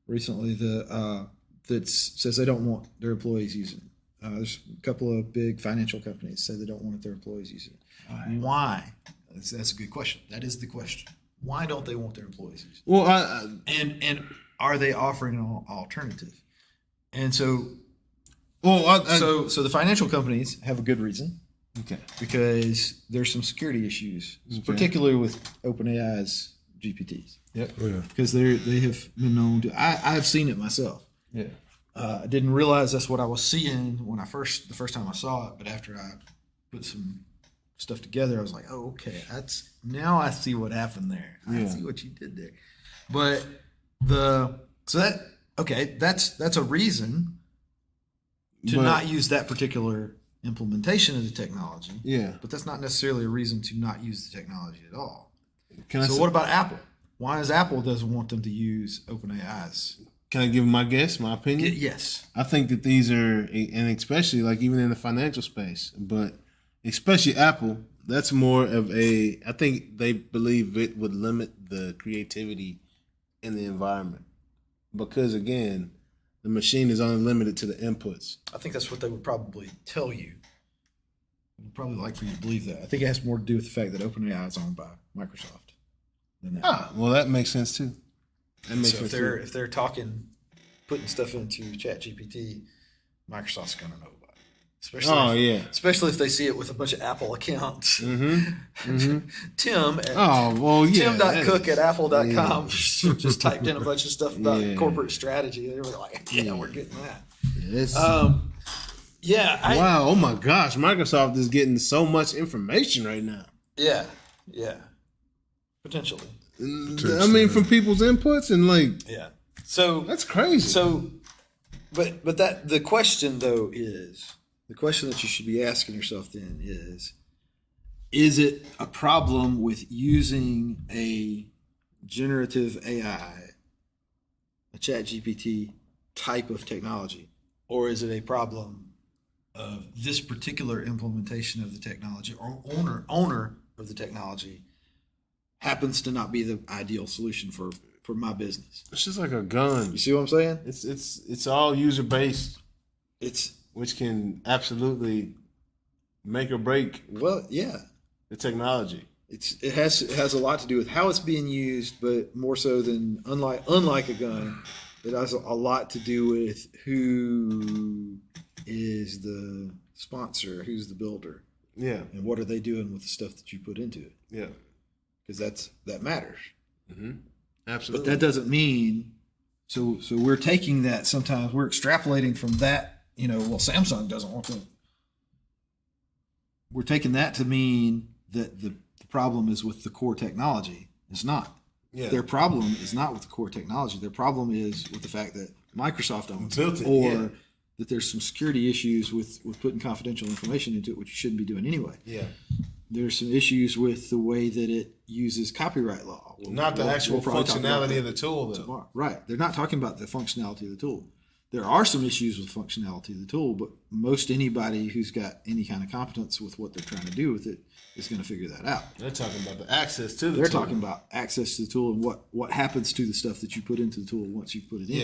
recently, that says they don't want their employees using it. There's a couple of big financial companies say they don't want their employees using it. Why? That's a good question. That is the question. Why don't they want their employees using it? Well, and are they offering an alternative? And so, so the financial companies have a good reason. Okay. Because there's some security issues, particularly with OpenAI's GPTs. Yep. Oh, yeah. Because they have been known to. I've seen it myself. Yeah. I didn't realize that's what I was seeing when the first time I saw it, but after I put some stuff together, I was like, oh, okay, now I see what happened there. I see what you did there. But that's a reason to not use that particular implementation of the technology. Yeah. But that's not necessarily a reason to not use the technology at all. What about Apple? Why does Apple doesn't want them to use OpenAI's? Can I give my guess, my opinion? Yes. I think that these are, and especially like even in the financial space, but especially Apple, that's more of I think they believe it would limit the creativity in the environment. Because again, the machine is only limited to the inputs. I think that's what they would probably tell you. I'd probably like for you to believe that. I think it has more to do with the fact that OpenAI is owned by Microsoft than that. Well, that makes sense too. That makes sense too. If they're putting stuff into ChatGPT, Microsoft's going to know about it. Especially if they see it with a bunch of Apple accounts. Mm-hmm. Tim at apple.com just typed in a bunch of stuff about corporate strategy. They were like, we're getting that. Yes. Wow. Oh my gosh. Microsoft is getting so much information right now. Yeah. Potentially. I mean, from people's inputs and like, Yeah. So that's crazy. So, but that the question though is the question that you should be asking yourself then is it a problem with using a generative AI, a chat GPT type of technology, or is it a problem of this particular implementation of the technology or owner of the technology happens to not be the ideal solution for my business? It's just like a gun. You see what I'm saying? It's all user based, It's which can absolutely make or break well, yeah. the technology. It has a lot to do with how it's being used, but more so than unlike a gun, it has a lot to do with who is the sponsor, who's the builder, Yeah, and what are they doing with the stuff that you put into it, yeah, because that matters. absolutely. But that doesn't mean so we're taking that, sometimes we're extrapolating from that, well, Samsung doesn't want to. We're taking that to mean that the problem is with the core technology. It's not. Yeah. Their problem is not with the core technology. Their problem is with the fact that Microsoft owns Built it, or yeah. that there's some security issues with putting confidential information into it, which you shouldn't be doing anyway. Yeah, There's some issues with the way that it uses copyright law. not the actual probably talk about functionality that of the tool, though. tomorrow. Right. They're not talking about the functionality of the tool. There are some issues with functionality of the tool, but most anybody who's got any kind of competence with what they're trying to do with it is going to figure that out. They're talking about the access to the They're tool. talking about access to the tool and what happens to the stuff that you put into the tool once you put it in.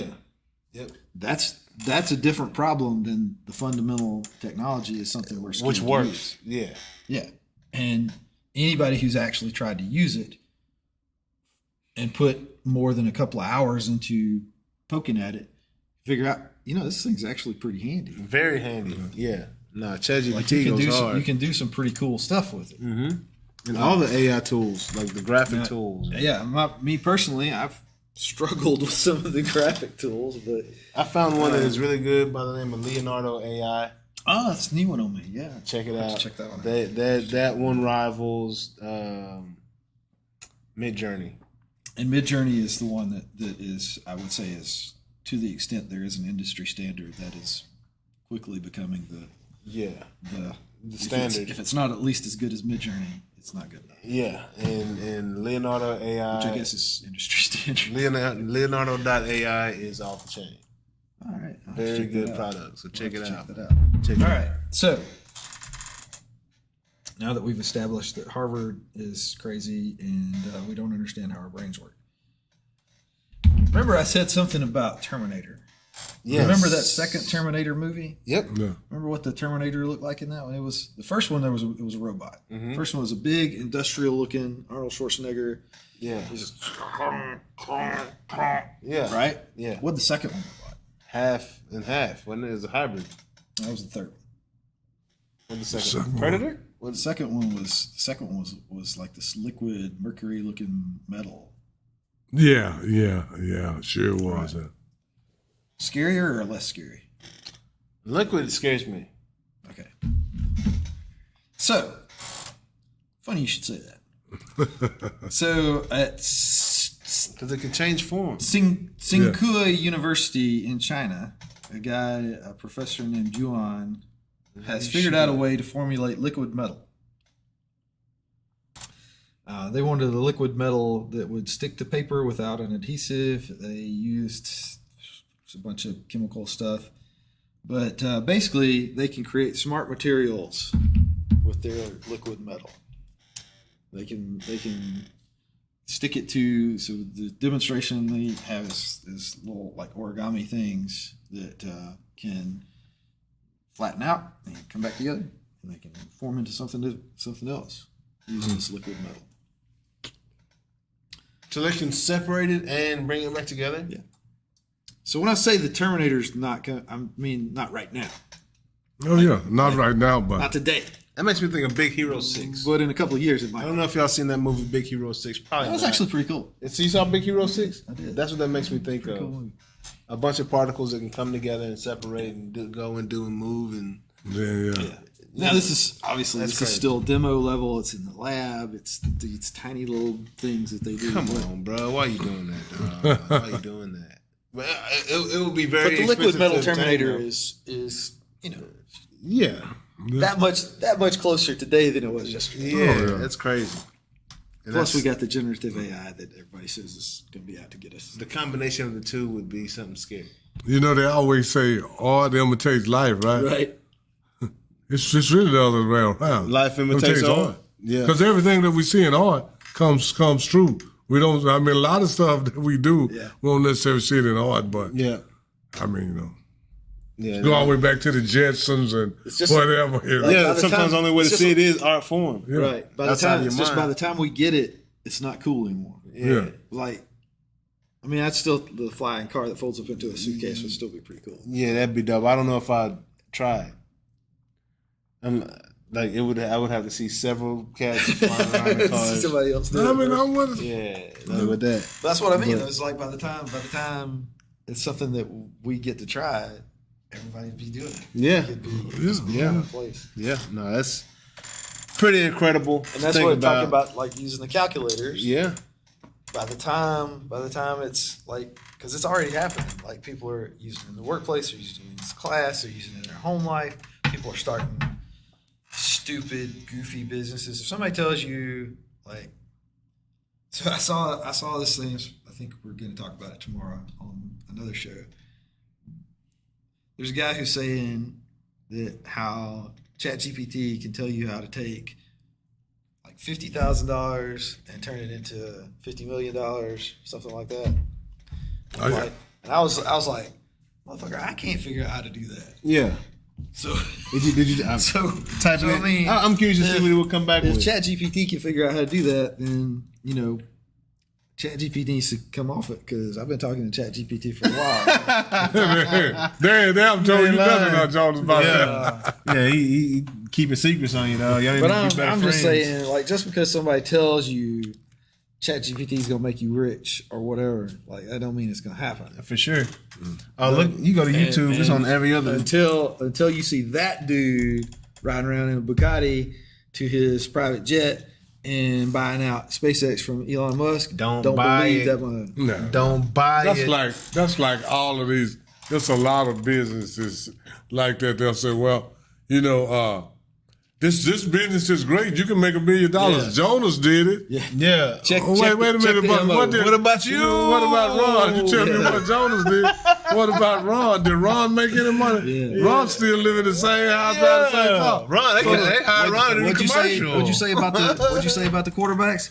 Yeah. Yep. That's a different problem than the fundamental technology is something we're scared Which to works. use. Yeah. Yeah. And anybody who's actually tried to use it and put more than a couple of hours into poking at it, figure out, this thing's actually pretty handy. Very handy. Yeah. Nah, ChatGPT Like you goes hard. can do some pretty cool stuff with it. And all the AI tools, like the graphic tools. Yeah, me personally, I've struggled with some of the graphic tools, but I found one that is really good by the name of Leonardo AI. oh, that's a new one on me. Yeah, Check it I'll have out. to check that one out. That one rivals Midjourney. And Midjourney is the one that is, I would say, is to the extent there is an industry standard that is quickly becoming the standard. If it's not at least as good as Midjourney, it's not good enough. Yeah, and Leonardo AI, Which I guess is industry standard. Leonardo.ai is off the chain. All right, I'll Very check good that out. product. So check it Check out. that out. Check it All out. right, so now that we've established that Harvard is crazy and we don't understand how our brains work. Remember I said something about Terminator. Yes. Remember that second Terminator movie? Yep. Yeah. Remember what the Terminator looked like in that one? It was the first one. It was a robot. The first one was a big industrial looking Arnold Schwarzenegger. Yeah. He's Yeah. right. Yeah. What the second one look like? Half and half. Wasn't it? It was a hybrid. That was the third one. What the second? Second one. Predator? The second one was like this liquid mercury looking metal. Yeah. Sure was. Scarier or less scary? Liquid scares me. Okay. So, funny you should say that. So at Because it can change form. Tsinghua University in China, a professor named Juan, has figured out a way to formulate liquid metal. They wanted a liquid metal that would stick to paper without an adhesive. They used a bunch of chemical stuff. But basically, they can create smart materials with their liquid metal. They can stick it to, so the demonstration they have is little like origami things that can flatten out and come back together, and they can form into something else using this liquid metal. So they can separate it and bring it back together? Yeah. So when I say the Terminator's not going, I mean not right now, Oh yeah, not right now, but not today, That makes me think of Big Hero 6. but in a couple of years it I might. don't know if y'all seen that movie Big Hero 6. Probably That was not. actually pretty cool. So you saw Big Hero 6? I did. That's what that makes me think of. Cool movie. A bunch of particles that can come together and separate and go and do and move and yeah. Now this is obviously That's this crazy. is still demo level. It's in the lab. It's these tiny little things that they do. Come on, bro. Why you doing that, dog? Why you doing that? Well, it would be very. But the liquid expensive metal to obtain, Terminator though. is Yeah. that much closer today than it was yesterday. Yeah, that's crazy. And Plus, we that's- got the generative AI that everybody says is going to be out to get us. the combination of the two would be something scary. You know, they always say art imitates life, right? Right. It's really the other way around. Life imitates art. Yeah. Because everything that we see in art comes true. We don't. I mean, a lot of stuff that we do, we don't necessarily see it in art, but Yeah. I mean, you know, Yeah. go all the way back to the Jetsons and just- whatever. You know. By Yeah, the sometimes time- the only way to it's see just it is art form. Yeah. Right. By the Outside time of your it's just by mind. the time we get it, it's not cool anymore. Yeah. Like, I mean, that's still the flying car that folds up into a suitcase would still be pretty cool. Yeah, that'd be dope. I don't know if I'd try it. Like it would. I would have to see several cats flying around the car. Somebody else do I it, mean, bro. I'm with it. Yeah, like with that. That's what I mean. It's like by the time it's something that we get to try, everybody would be doing it. Yeah, It'd be yeah, place. yeah. No, that's pretty incredible. And that's to what think I'm talking about, like using the calculators. Yeah, By the time it's like, because it's already happening. Like people are using it in the workplace, they're using it in class, they're using it in their home life. People are starting stupid, goofy businesses. If somebody tells you, like, so I saw this thing. I think we're going to talk about it tomorrow on another show. There's a guy who's saying that how ChatGPT can tell you how to take like $50,000 and turn it into $50 million, something like that. Oh, yeah. Like, and I was like, motherfucker, I can't figure out how to do that. yeah. So Did you so type so, it? I mean, I'm curious to see if- what it will come back if with. ChatGPT can figure out how to do that, then ChatGPT needs to come off it because I've been talking to ChatGPT for a while. they haven't told you ain't nothing, lying. Jones, about that. Yeah, he keeping secrets on you, dog. Y'all need But to be better I'm friends. just saying, like, just because somebody tells you ChatGPT is gonna make you rich or whatever, like that don't mean it's gonna happen. For sure. Oh, look, you go to YouTube. It's on every other. Until you see that dude riding around in a Bugatti to his private jet and buying out SpaceX from Elon Musk. Don't buy believe that one. No. Don't buy That's it. that's like all of these. There's a lot of businesses like that. They'll say, well, you know, this business is great. You can make $1 million. Yeah. Jonas did it. Yeah. Check, Oh, wait a minute. But what about you? What about Ron? You tell me what Jonas did. What about Ron? Did Ron make any money? Yeah. Ron still living in the same house, driving the same car. Ron, they hired Ron in the What'd commercial. you say about the quarterbacks?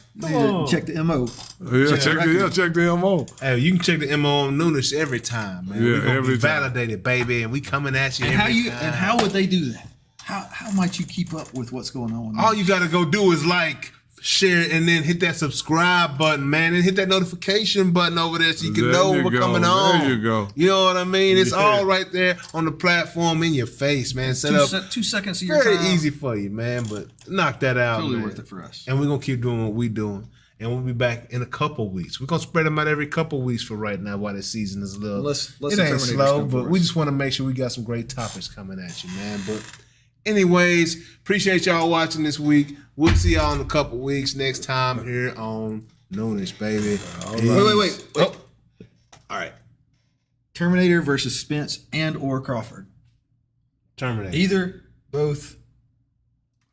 Check the MO. Yeah, check the MO. Hey, you can check the MO on Noonish every time, man. Yeah, We're gonna every be time. validated, baby, and we coming at you. And every time. how would they do that? How might you keep up with what's going on? All you got to go do is like, share, and then hit that subscribe button, man, and hit that notification button over there so you can There know you when we're go. coming on. There you go. You know what I mean? It's Yeah. all right there on the platform in your face, man. Set up 2 seconds of your very time. easy for you, man. But knock that out, Totally man. worth it for us. And we're gonna keep doing what we're doing. And we'll be back in a couple weeks. We're gonna spread them out every couple weeks for right now while the season is a little. Unless it the ain't Terminators slow, come for but we us. just want to make sure we got some great topics coming at you, man. But anyways, appreciate y'all watching this week. We'll see y'all in a couple weeks next time here on Noonish, baby. Wait. Oh, All right. Terminator versus Spence and or Crawford. Terminator. Either, both.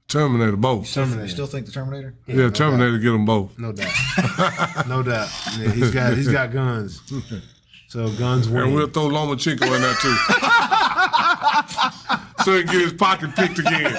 Terminator, both. You Terminator. still think the Terminator? Yeah, Terminator, get them both. No doubt. No doubt. Yeah, he's got guns. So guns win. And we'll throw Lomachenko in there too. So he can get his pocket picked again.